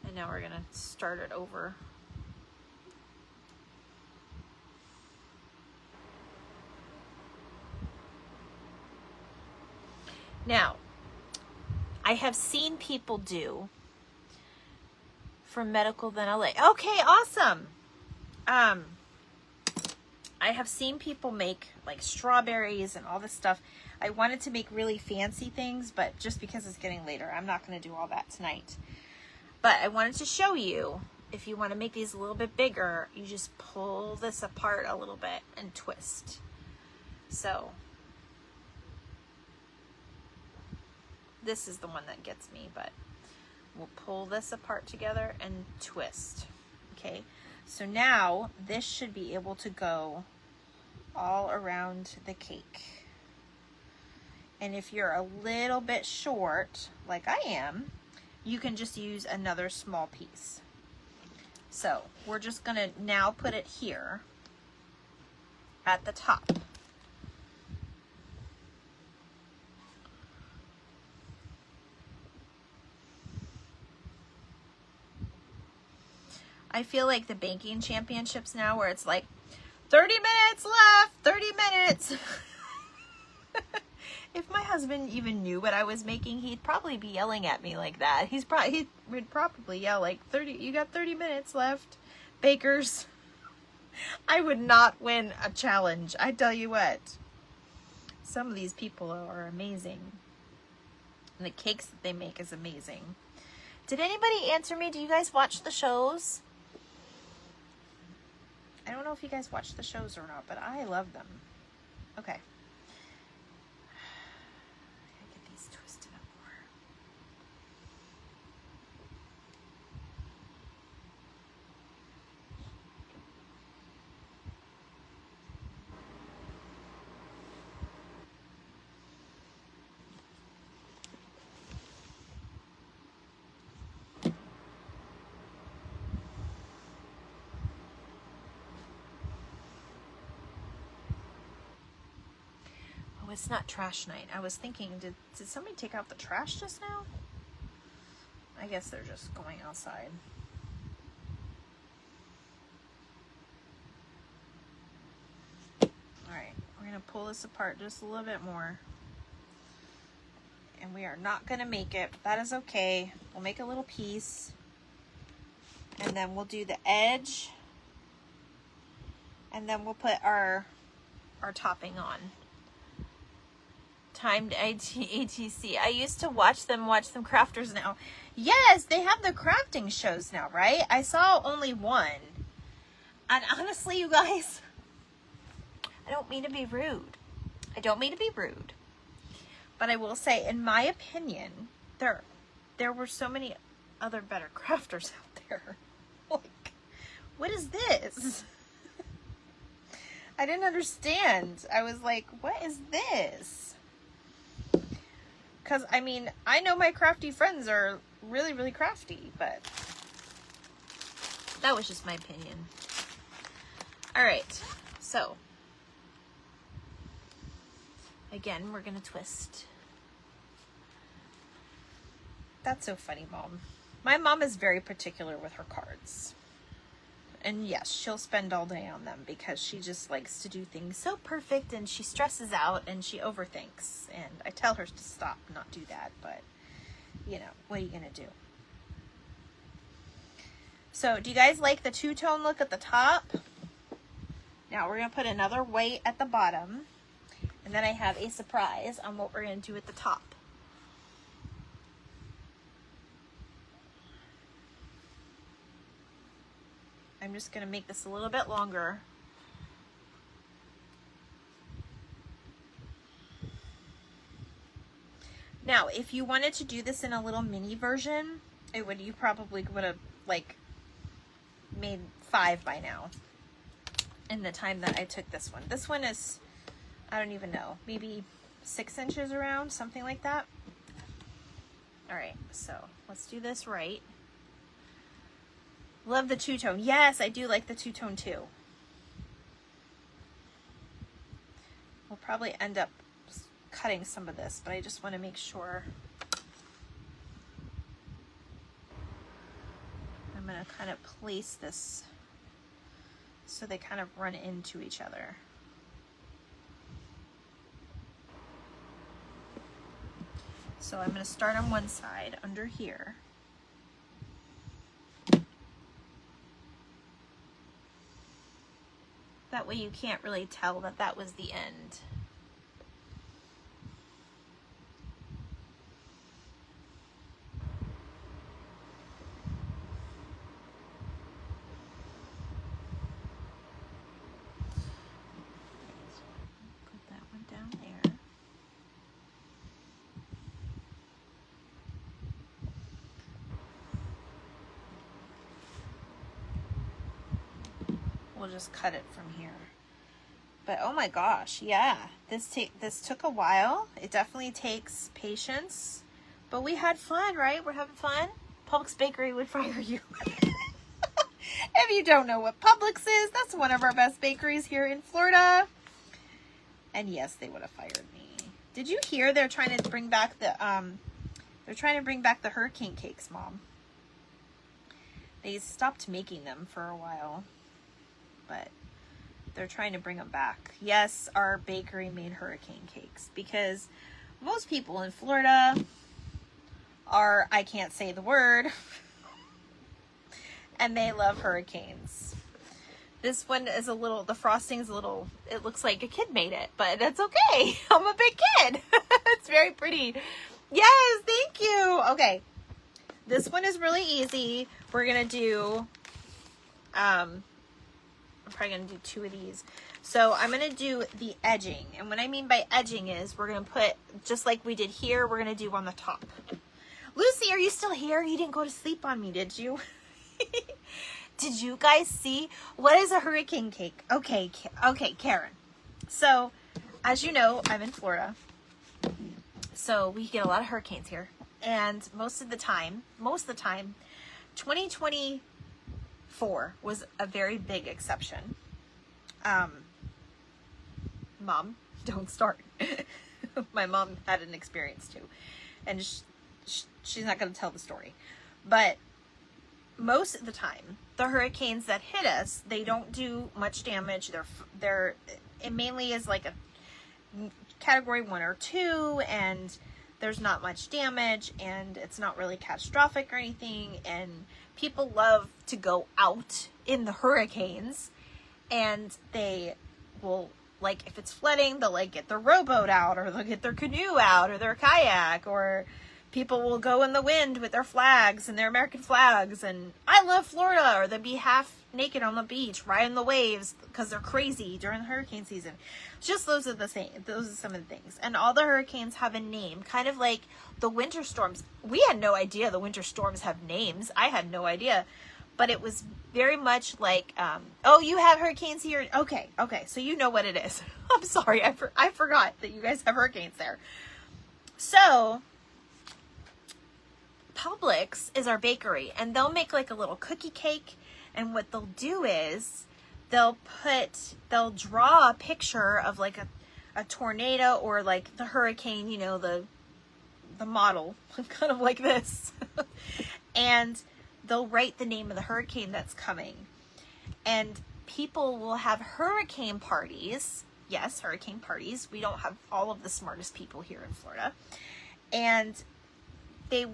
and now we're going to start it over. Now, I have seen people do from Medical Then LA. Okay, awesome. I have seen people make like strawberries and all this stuff. I wanted to make really fancy things, but just because it's getting later, I'm not going to do all that tonight. But I wanted to show you, if you want to make these a little bit bigger, you just pull this apart a little bit and twist. So this is the one that gets me, but we'll pull this apart together and twist. Okay, so now this should be able to go all around the cake. And if you're a little bit short, like I am, you can just use another small piece. So we're just gonna now put it here at the top. I feel like the baking championships now where it's like 30 minutes left, 30 minutes. If my husband even knew what I was making, he'd probably be yelling at me like that. He would probably yell like, you got 30 minutes left, bakers. I would not win a challenge. I tell you what. Some of these people are amazing. And the cakes that they make is amazing. Did anybody answer me? Do you guys watch the shows? I don't know if you guys watch the shows or not, but I love them. Okay. I gotta get these twisted up more. it's not trash night. I was thinking, did somebody take out the trash just now? I guess they're just going outside. Alright, we're going to pull this apart just a little bit more. And we are not going to make it, but that is okay. We'll make a little piece. And then we'll do the edge. And then we'll put our topping on. Timed ATC. I used to watch them crafters now. Yes, they have the crafting shows now, right? I saw only one. And honestly, you guys, I don't mean to be rude. I don't mean to be rude. But I will say, in my opinion, there were so many other better crafters out there. Like, what is this? I didn't understand. I was like, what is this? Because, I mean, I know my crafty friends are really, really crafty, but that was just my opinion. All right, so again, we're going to twist. That's so funny, Mom. My mom is very particular with her cards. And yes, she'll spend all day on them because she just likes to do things so perfect, and she stresses out and she overthinks. And I tell her to stop, not do that, but you know, what are you going to do? So, do you guys like the two-tone look at the top? Now we're going to put another white at the bottom, and then I have a surprise on what we're going to do at the top. I'm just going to make this a little bit longer. Now, if you wanted to do this in a little mini version, you probably would have like made 5 by now in the time that I took this one. This one is, I don't even know, maybe 6 inches around, something like that. All right, so let's do this right. Love the two-tone. Yes, I do like the two-tone too. We'll probably end up cutting some of this, but I just want to make sure. I'm going to kind of place this so they kind of run into each other. So I'm going to start on one side under here. That way you can't really tell that that was the end. Put that one down there. We'll just cut it from here. But oh my gosh, yeah, this took a while. It definitely takes patience, but we had fun, right? We're having fun. Publix Bakery would fire you. If you don't know what Publix is, that's one of our best bakeries here in Florida. And yes, they would have fired me. Did you hear they're trying to bring back the hurricane cakes, Mom? They stopped making them for a while, but they're trying to bring them back. Yes, our bakery made hurricane cakes because most people in Florida are, I can't say the word, and they love hurricanes. This one is a little, the frosting's a little, it looks like a kid made it, but that's okay. I'm a big kid. It's very pretty. Yes, thank you. Okay. This one is really easy. We're going to do, I'm probably going to do 2 of these. So I'm going to do the edging. And what I mean by edging is we're going to put, just like we did here, we're going to do on the top. Lucy, are you still here? You didn't go to sleep on me, did you? Did you guys see? What is a hurricane cake? Okay, Karen. So, as you know, I'm in Florida. So we get a lot of hurricanes here. And most of the time, 2024 was a very big exception. Mom, don't start. My mom had an experience too, and she's not going to tell the story. But most of the time, the hurricanes that hit us, they don't do much damage. It mainly is like a category 1 or 2, and there's not much damage, and it's not really catastrophic or anything. And people love to go out in the hurricanes, and they will, like, if it's flooding, they'll like get their rowboat out, or they'll get their canoe out, or their kayak, or people will go in the wind with their flags and their American flags, and I love Florida, or they'll be half naked on the beach riding the waves because they're crazy during the hurricane season. Just those are some of the things. And all the hurricanes have a name, kind of like the winter storms. We had no idea the winter storms have names. I had no idea, but it was very much like, oh, you have hurricanes here. Okay, so you know what it is. I'm sorry, I forgot that you guys have hurricanes there. So Publix is our bakery, and they'll make like a little cookie cake, and what they'll do is they'll draw a picture of like a tornado or like the hurricane, you know, the model, kind of like this, and they'll write the name of the hurricane that's coming, and people will have hurricane parties. Yes, hurricane parties. We don't have all of the smartest people here in Florida, and they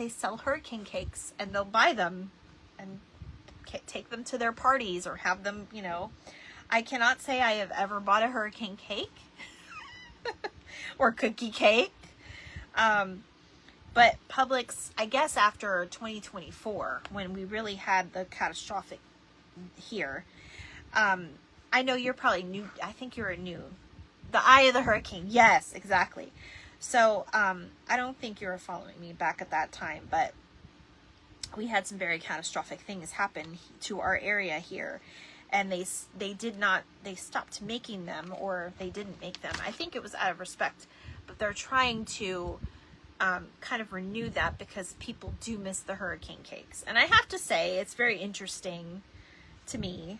sell hurricane cakes, and they'll buy them and take them to their parties or have them, you know. I cannot say I have ever bought a hurricane cake or cookie cake. But Publix, I guess after 2024, when we really had the catastrophic here, I know you're probably new. I think you're new. The eye of the hurricane. Yes, exactly. So, I don't think you were following me back at that time, but we had some very catastrophic things happen to our area here, and they stopped making them, or they didn't make them. I think it was out of respect, but they're trying to kind of renew that because people do miss the hurricane cakes. And I have to say, it's very interesting to me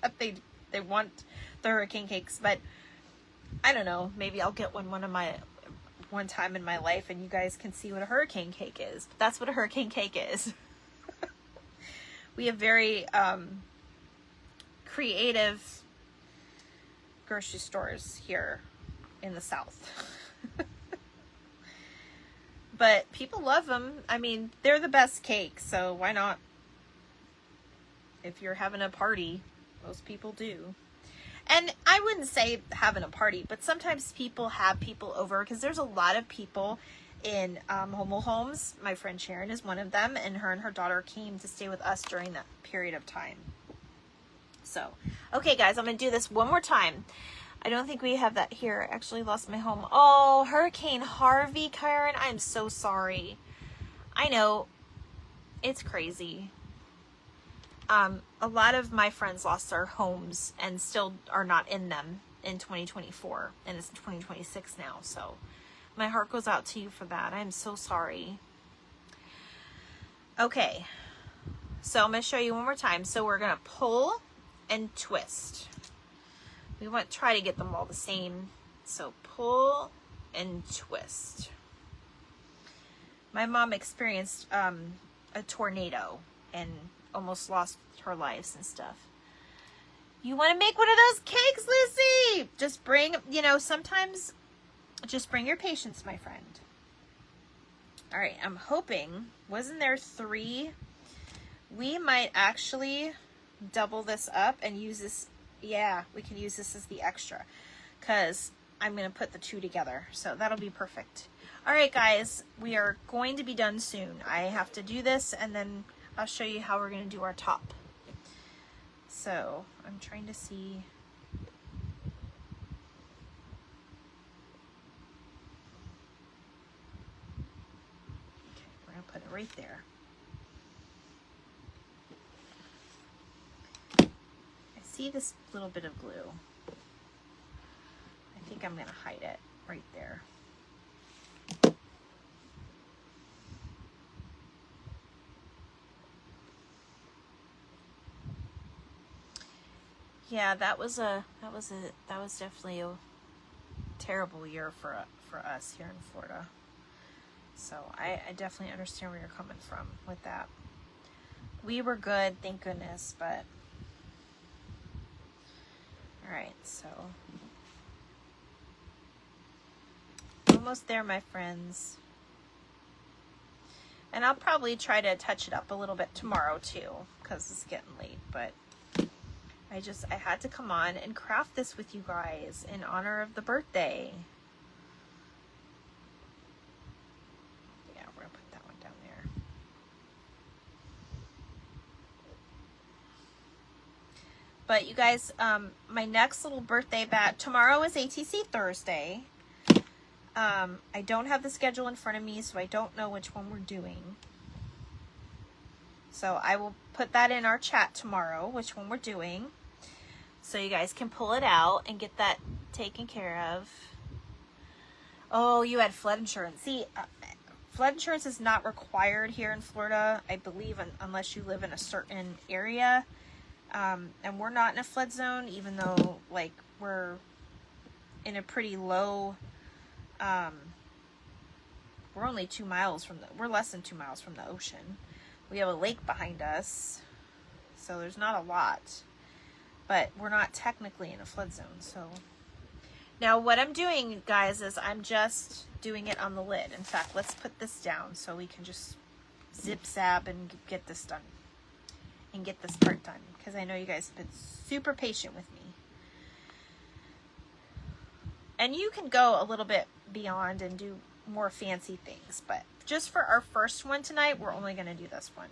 that they want the hurricane cakes, but I don't know, maybe I'll get one time in my life, and you guys can see what a hurricane cake is. But that's what a hurricane cake is. We have very creative grocery stores here in the South. But people love them. I mean, they're the best cake, so why not? If you're having a party, most people do. And I wouldn't say having a party, but sometimes people have people over, because there's a lot of people in mobile homes. My friend Sharon is one of them, and her daughter came to stay with us during that period of time. So, okay guys, I'm going to do this one more time. I don't think we have that here. I actually lost my home. Oh, Hurricane Harvey, Karen. I'm so sorry. I know. It's crazy. A lot of my friends lost their homes and still are not in them in 2024. And it's 2026 now. So my heart goes out to you for that. I'm so sorry. Okay. So I'm going to show you one more time. So we're going to pull and twist. We want to try to get them all the same. So pull and twist. My mom experienced a tornado and almost lost her lives and stuff. You want to make one of those cakes, Lucy? Just bring, sometimes just bring your patience, my friend. All right, I'm hoping, wasn't there 3? We might actually double this up and use this. Yeah, we can use this as the extra, because I'm going to put the 2 together. So that'll be perfect. All right, guys, we are going to be done soon. I have to do this, and then I'll show you how we're going to do our top. So I'm trying to see. Okay, we're going to put it right there. I see this little bit of glue. I think I'm going to hide it right there. Yeah, that was definitely terrible year for us here in Florida. So I definitely understand where you're coming from with that. We were good, thank goodness, but all right, so almost there, my friends. And I'll probably try to touch it up a little bit tomorrow too, because it's getting late, but I had to come on and craft this with you guys in honor of the birthday. Yeah, we're gonna put that one down there. But you guys, my next little birthday bat, tomorrow is ATC Thursday. I don't have the schedule in front of me, so I don't know which one we're doing. So I will put that in our chat tomorrow, which one we're doing. So you guys can pull it out and get that taken care of. Oh, you had flood insurance. See, flood insurance is not required here in Florida, I believe, unless you live in a certain area. And we're not in a flood zone, even though, like, we're in a pretty low... we're only 2 miles from we're less than 2 miles from the ocean. We have a lake behind us, so there's not a lot, but we're not technically in a flood zone. So now what I'm doing, guys, is I'm just doing it on the lid. In fact, let's put this down so we can just zip zap and get this done and get this part done, because I know you guys have been super patient with me. And you can go a little bit beyond and do more fancy things, but just for our first one tonight, we're only going to do this one.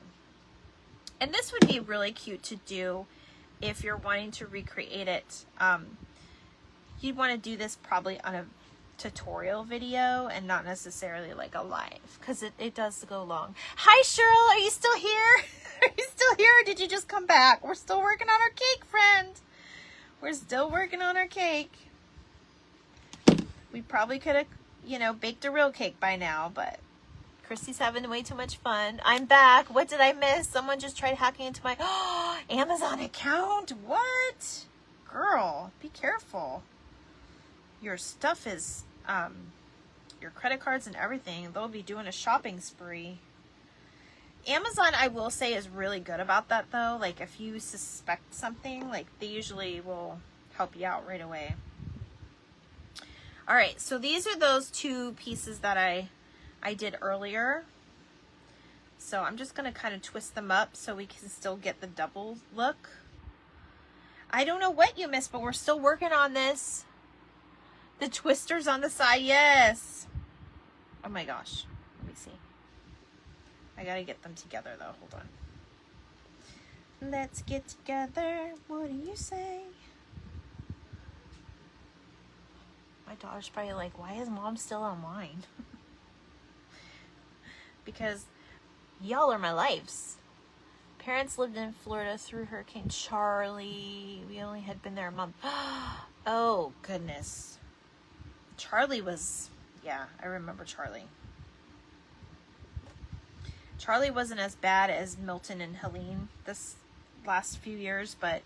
And this would be really cute to do if you're wanting to recreate it. You'd want to do this probably on a tutorial video and not necessarily like a live, because it does go long. Hi Cheryl, are you still here? Are you still here, or did you just come back? We're still working on our cake, friend. We're still working on our cake. We probably could have, you know, baked a real cake by now, but Christy's having way too much fun. I'm back. What did I miss? Someone just tried hacking into my Amazon account. What? Girl, be careful. Your stuff is, your credit cards and everything. They'll be doing a shopping spree. Amazon, I will say, is really good about that, though. Like, if you suspect something, like, they usually will help you out right away. All right, so these are those two pieces that I did earlier. So I'm just going to kind of twist them up so we can still get the double look. I don't know what you missed, but we're still working on this. The twisters on the side, yes. Oh my gosh, let me see. I got to get them together though, hold on. Let's get together, what do you say? My daughter's probably like, why is mom still online? Because y'all are my lives. Parents lived in Florida through Hurricane Charlie. We only had been there a month. Oh, goodness. Charlie was, yeah, I remember Charlie. Charlie wasn't as bad as Milton and Helene this last few years, but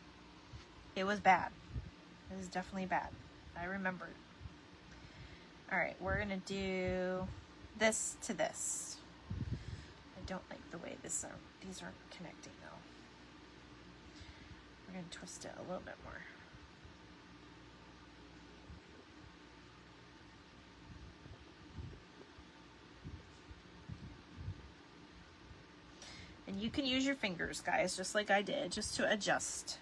it was bad. It was definitely bad. I remember it. All right, we're going to do this to this. I don't like the way these aren't connecting though. We're going to twist it a little bit more. And you can use your fingers, guys, just like I did, just to adjust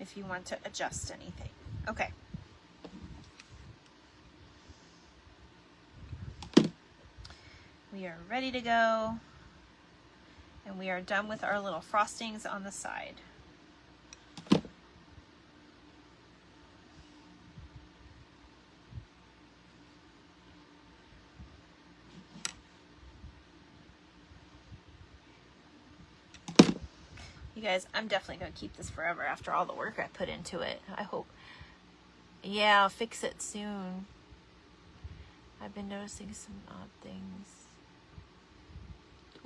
if you want to adjust anything. Okay. We are ready to go, and we are done with our little frostings on the side. You guys, I'm definitely going to keep this forever after all the work I put into it. I hope. Yeah, I'll fix it soon. I've been noticing some odd things.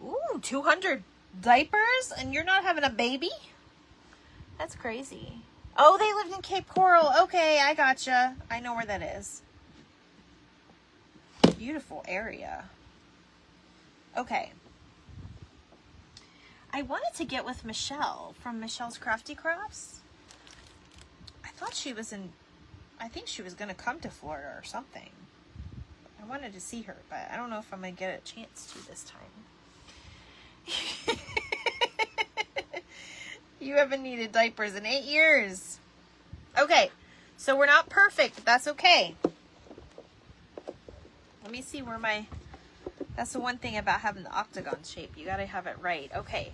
Ooh, 200 diapers and you're not having a baby? That's crazy. Oh, they lived in Cape Coral. Okay, I gotcha. I know where that is. beautiful area. Okay. I wanted to get with Michelle from Michelle's Crafty Crafts. I thought she was I think she was going to come to Florida or something. I wanted to see her, but I don't know if I'm going to get a chance to this time. You haven't needed diapers in 8 years. Okay, so we're not perfect, but that's okay. Let me see where that's the one thing about having the octagon shape. You gotta have it right. Okay.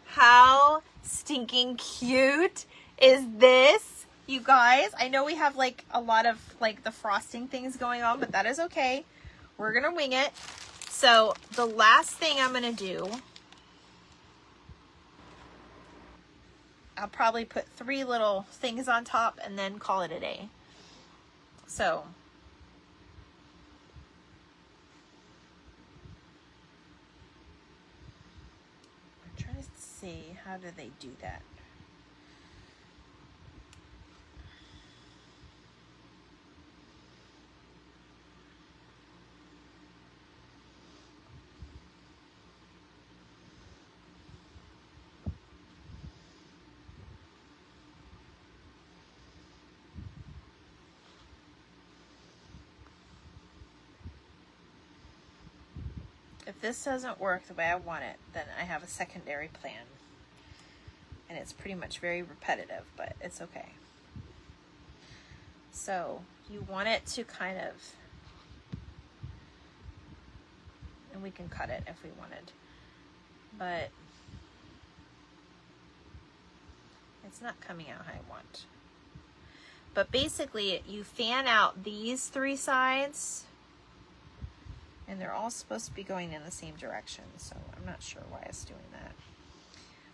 How stinking cute is this, you guys? I know we have like a lot of like the frosting things going on, but that is okay. We're gonna wing it. So the last thing I'm gonna do, I'll probably put 3 little things on top and then call it a day. So I'm trying to see, how do they do that? If this doesn't work the way I want it, then I have a secondary plan. And it's pretty much very repetitive, but it's okay. So you want it to kind of, and we can cut it if we wanted, but it's not coming out how I want. But basically you fan out these 3 sides, and they're all supposed to be going in the same direction, so I'm not sure why it's doing that.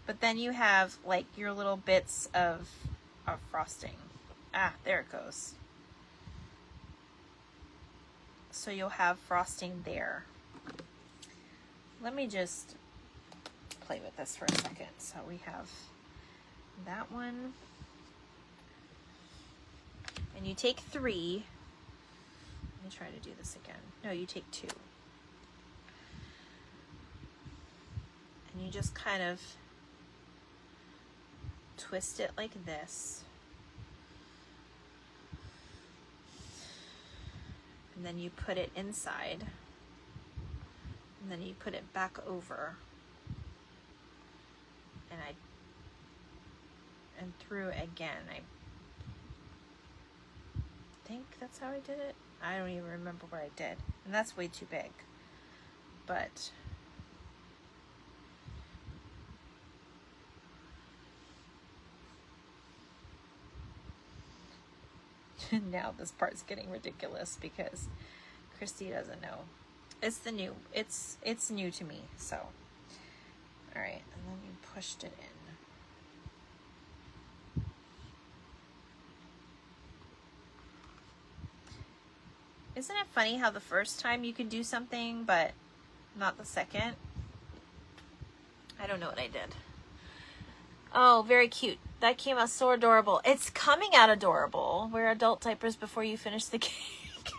But then you have like your little bits of frosting. Ah, there it goes. So you'll have frosting there. Let me just play with this for a second. So we have that one. And you take 3. Let me try to do this again. No, you take 2. And you just kind of twist it like this. And then you put it inside. And then you put it back over. And through again. I think that's how I did it. I don't even remember what I did. And that's way too big. But now this part's getting ridiculous because Christy doesn't know. It's new to me, so. All right, and then you pushed it in. Isn't it funny how the first time you can do something, but not the second? I don't know what I did. Oh, very cute. That came out so adorable. It's coming out adorable. Wear adult diapers before you finish the cake.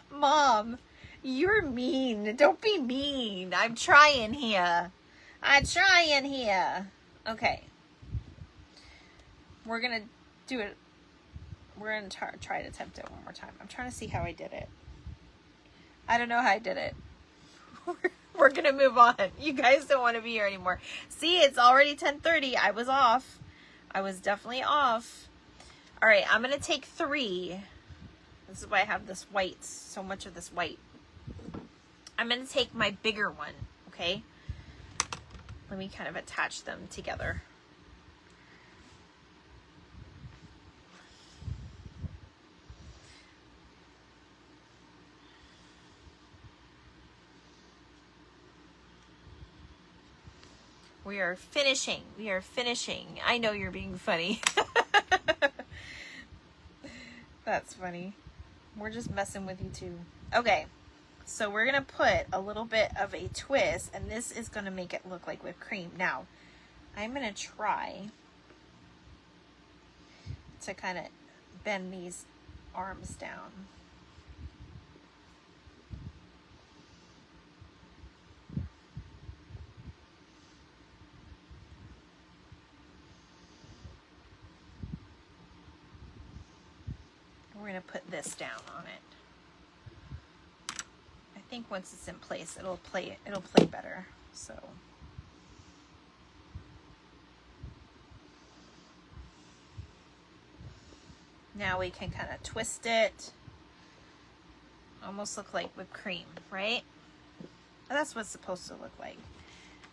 Mom, you're mean. Don't be mean. I'm trying here. Okay. We're going to do it. We're going to try to attempt it one more time. I'm trying to see how I did it. I don't know how I did it. We're going to move on. You guys don't want to be here anymore. See, it's already 10:30. I was off. I was definitely off. All right, I'm going to take 3. This is why I have this white, so much of this white. I'm going to take my bigger one, okay? Let me kind of attach them together. We are finishing. We are finishing. I know you're being funny. That's funny. We're just messing with you too. Okay. So we're going to put a little bit of a twist, and this is going to make it look like whipped cream. Now, I'm going to try to kind of bend these arms down. going to put this down on it. I think once it's in place, it'll play better. So now we can kind of twist it. Almost look like whipped cream, right? That's what it's supposed to look like.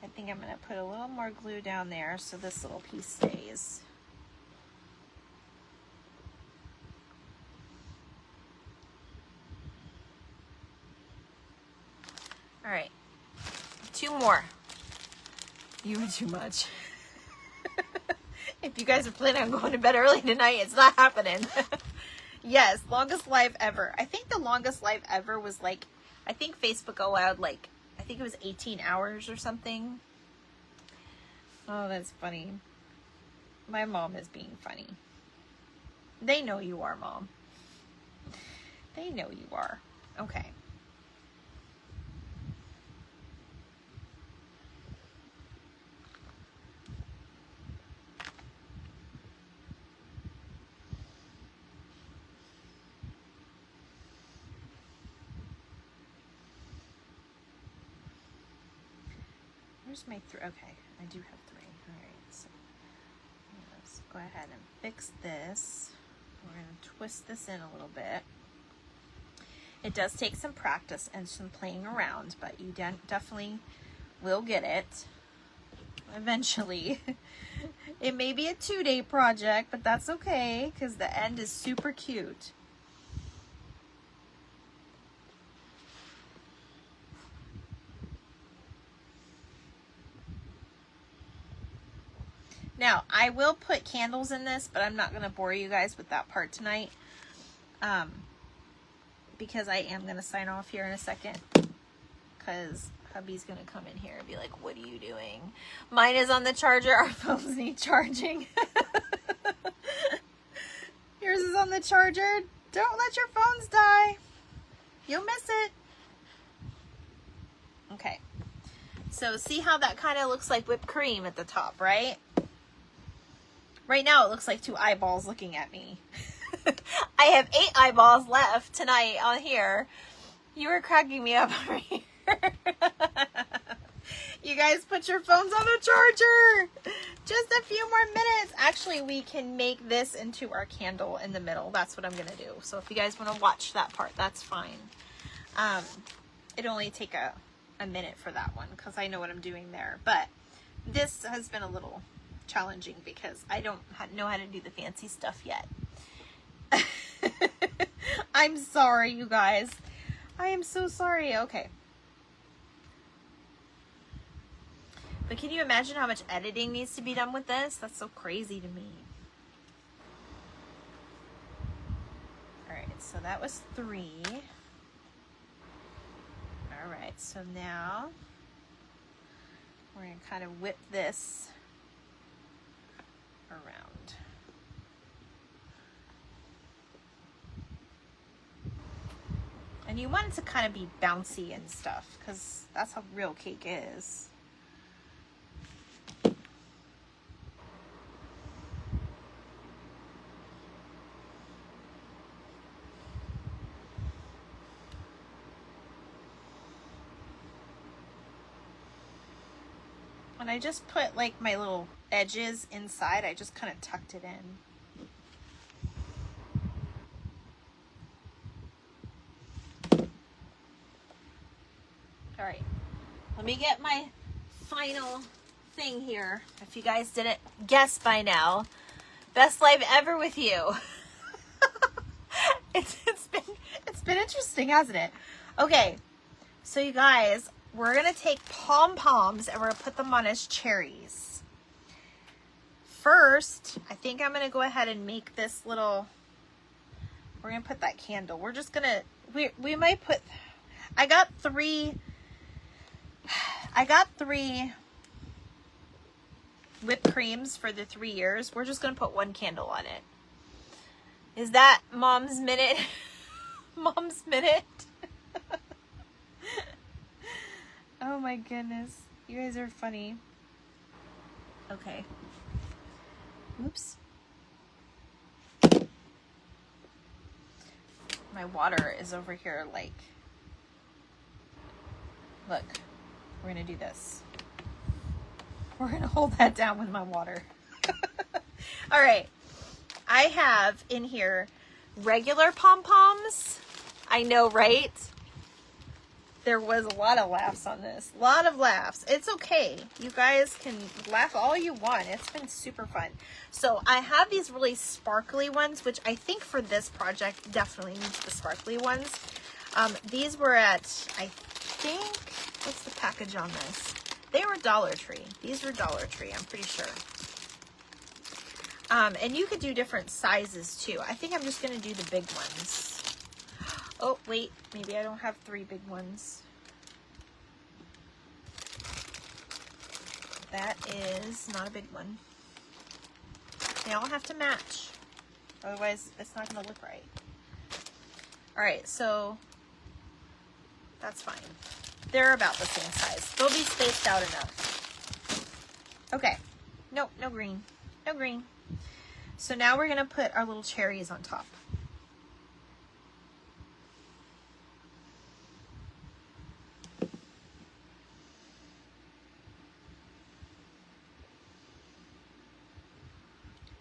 I think I'm going to put a little more glue down there so this little piece stays. All right, 2 more. You were too much. If you guys are planning on going to bed early tonight, it's not happening. Yes, longest live ever. I think the longest live ever was like, I think Facebook allowed like, I think it was 18 hours or something. Oh, that's funny. My mom is being funny. They know you are, Mom. They know you are. Okay. Where's my 3? Okay, I do have 3. All right, so let's go ahead and fix this. We're going to twist this in a little bit. It does take some practice and some playing around, but you definitely will get it eventually. It may be a 2-day project, but that's okay because the end is super cute. Now, I will put candles in this, but I'm not going to bore you guys with that part tonight. Because I am going to sign off here in a second. Because hubby's going to come in here and be like, what are you doing? Mine is on the charger. Our phones need charging. Yours is on the charger. Don't let your phones die. You'll miss it. Okay. So see how that kind of looks like whipped cream at the top, right? Right now it looks like 2 eyeballs looking at me. I have 8 eyeballs left tonight on here. You were cracking me up over here. You guys put your phones on the charger. Just a few more minutes. Actually, we can make this into our candle in the middle. That's what I'm going to do. So if you guys want to watch that part, that's fine. It'll only take a minute for that one because I know what I'm doing there. But this has been a little challenging because I don't know how to do the fancy stuff yet. I'm sorry, you guys. I am so sorry. Okay. But can you imagine how much editing needs to be done with this? That's so crazy to me. All right, so that was 3. All right, so now we're going to kind of whip this around. And you want it to kind of be bouncy and stuff because that's how real cake is. And I just put like my little edges inside. I just kind of tucked it in. All right, let me get my final thing here. If you guys didn't guess by now, best live ever with you. It's been interesting, hasn't it? Okay, so you guys, we're gonna take pom-poms and we're gonna put them on as cherries. First, I think I'm gonna go ahead and make this little. We're gonna put that candle. We're just gonna we might put. I got three whipped creams for the 3 years. We're just gonna put 1 candle on it. Is that Mom's minute? Mom's minute? Oh my goodness. You guys are funny. Okay. Oops. My water is over here, like, look, we're gonna do this. We're gonna hold that down with my water. All right, I have in here regular pom-poms. I know, right? There was a lot of laughs on this. A lot of laughs. It's okay. You guys can laugh all you want. It's been super fun. So I have these really sparkly ones, which I think for this project definitely needs the sparkly ones. These were at, I think, what's the package on this? They were Dollar Tree. These were Dollar Tree, I'm pretty sure. And you could do different sizes too. I think I'm just going to do the big ones. Oh, wait, maybe I don't have 3 big ones. That is not a big one. They all have to match. Otherwise, it's not going to look right. All right, so that's fine. They're about the same size. They'll be spaced out enough. Okay. Nope, no green. No green. So now we're going to put our little cherries on top.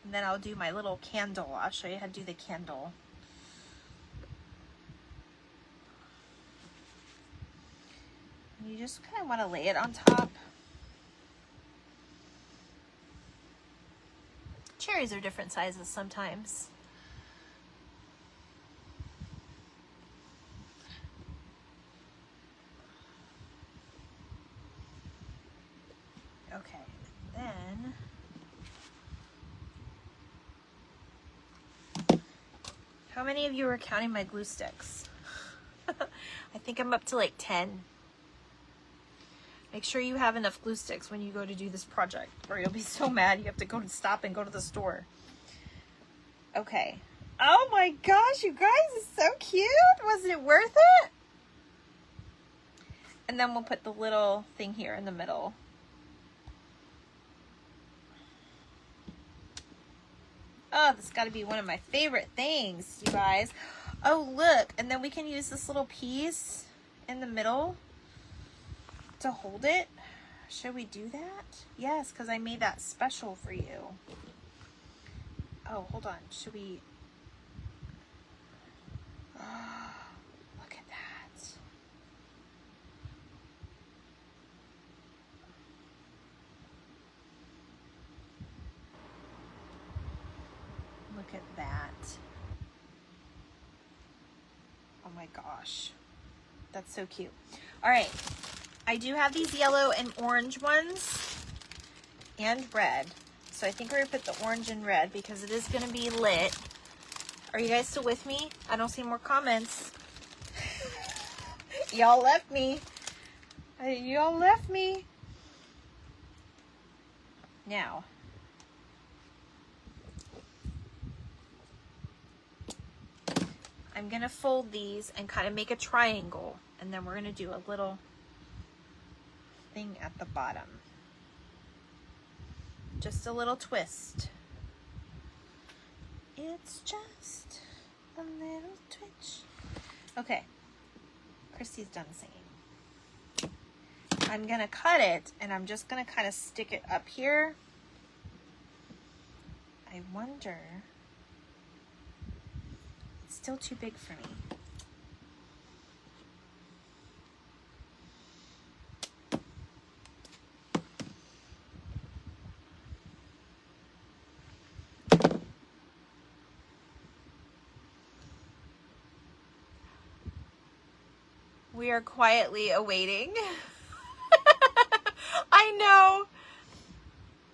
And then I'll do my little candle. I'll show you how to do the candle. And you just kind of want to lay it on top. Cherries are different sizes sometimes. Okay, then how many of you are counting my glue sticks? I think I'm up to like 10. Make sure you have enough glue sticks when you go to do this project, or you'll be so mad you have to stop and go to the store. Okay. Oh my gosh, you guys, it's so cute. Wasn't it worth it? And then we'll put the little thing here in the middle. Oh, this has got to be one of my favorite things, you guys. Oh, look. And then we can use this little piece in the middle to hold it. Should we do that? Yes, because I made that special for you. Oh, hold on. Should we? Oh, look at that. Look at that. Oh my gosh. That's so cute. All right. I do have these yellow and orange ones and red. So I think we're going to put the orange and red because it is going to be lit. Are you guys still with me? I don't see more comments. Y'all left me. Y'all left me. Now, I'm going to fold these and kind of make a triangle. And then we're going to do a little thing at the bottom. Just a little twist. It's just a little twitch. Okay, Christy's done singing. I'm gonna cut it and I'm just gonna kind of stick it up here. I wonder, it's still too big for me. We are quietly awaiting. I know.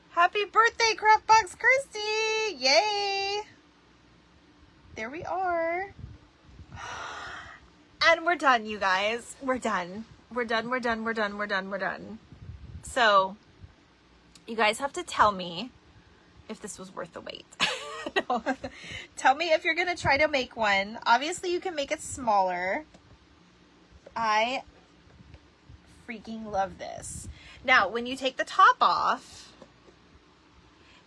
Happy birthday, Craftbox Christy! Yay! There we are. And we're done, you guys. We're done. We're done, we're done, we're done, we're done, we're done. So, you guys have to tell me if this was worth the wait. No. Tell me if you're going to try to make one. Obviously, you can make it smaller. I freaking love this. Now, when you take the top off,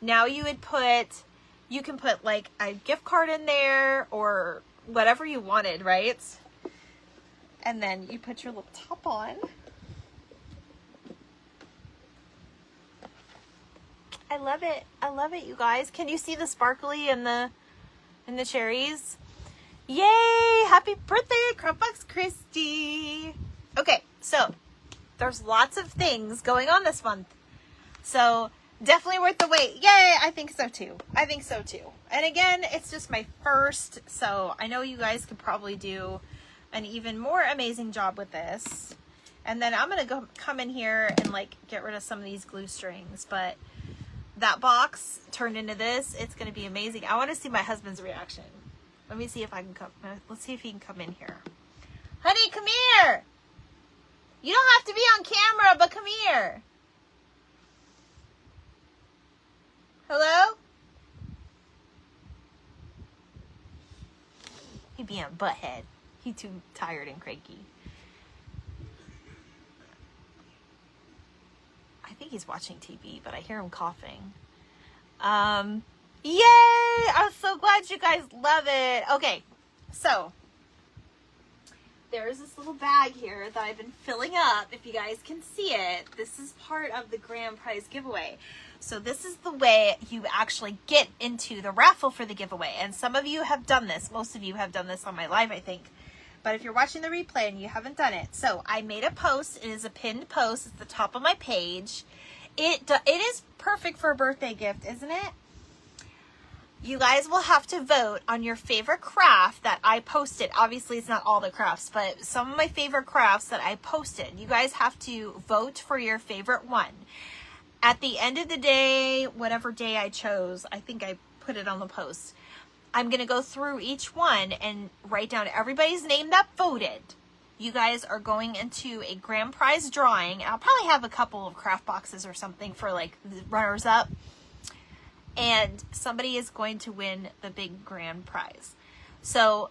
now you can put like a gift card in there or whatever you wanted, right? And then you put your little top on. I love it. I love it, you guys. Can you see the sparkly and the cherries? Yay! Happy birthday, Crumpbox Christy. Okay, so there's lots of things going on this month. So definitely worth the wait. Yay! I think so too. I think so too. And again, it's just my first, so I know you guys could probably do an even more amazing job with this. And then I'm going to come in here and like get rid of some of these glue strings, but that box turned into this. It's going to be amazing. I want to see my husband's reaction. Let me see if I can come. Let's see if he can come in here. Honey, come here. You don't have to be on camera, but come here. Hello? He being a butthead. He too tired and cranky. I think he's watching TV, but I hear him coughing. Yay! I'm so glad you guys love it. Okay, so there's this little bag here that I've been filling up. If you guys can see it, this is part of the grand prize giveaway. So this is the way you actually get into the raffle for the giveaway. And some of you have done this. Most of you have done this on my live, I think. But if you're watching the replay and you haven't done it, so I made a post. It is a pinned post. It's the top of my page. It is perfect for a birthday gift, isn't it? You guys will have to vote on your favorite craft that I posted. Obviously, it's not all the crafts, but some of my favorite crafts that I posted. You guys have to vote for your favorite one. At the end of the day, whatever day I chose, I think I put it on the post. I'm going to go through each one and write down everybody's name that voted. You guys are going into a grand prize drawing. I'll probably have a couple of craft boxes or something for like the runners up. And somebody is going to win the big grand prize. So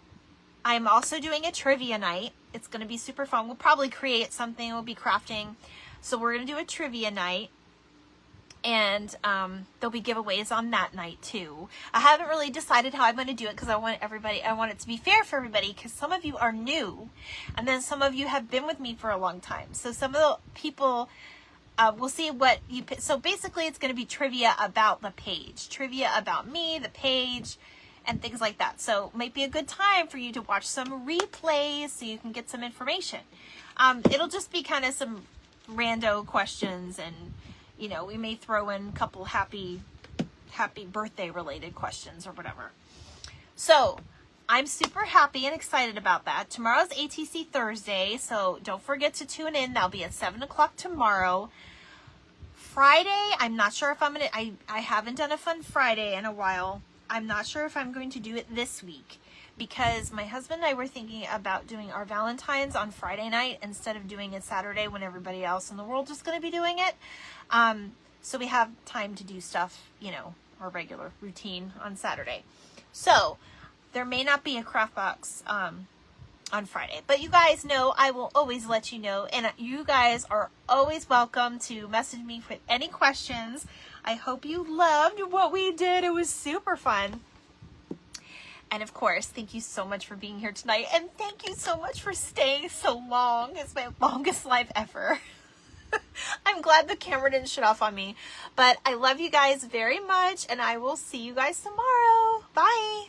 I'm also doing a trivia night. It's going to be super fun. We'll probably create something. We'll be crafting. So we're going to do a trivia night. And there'll be giveaways on that night too. I haven't really decided how I'm going to do it because I want it to be fair for everybody, because some of you are new and then some of you have been with me for a long time. So some of the people, we'll see what you pick. So basically it's going to be trivia about the page, trivia about me, the page, and things like that. So it might be a good time for you to watch some replays so you can get some information. It'll just be kind of some rando questions, and you know, we may throw in a couple happy birthday related questions or whatever. So I'm super happy and excited about that. Tomorrow's ATC Thursday, so don't forget to tune in. That'll be at 7 o'clock tomorrow. Friday, I'm not sure if I'm going to, I haven't done a Fun Friday in a while. I'm not sure if I'm going to do it this week, because my husband and I were thinking about doing our Valentine's on Friday night instead of doing it Saturday when everybody else in the world is going to be doing it. So we have time to do stuff, you know, our regular routine on Saturday. So there may not be a craft box on Friday, but you guys know I will always let you know, and you guys are always welcome to message me with any questions. I hope you loved what we did. It was super fun. And of course, thank you so much for being here tonight. And thank you so much for staying so long. It's my longest live ever. I'm glad the camera didn't shut off on me. But I love you guys very much. And I will see you guys tomorrow. Bye.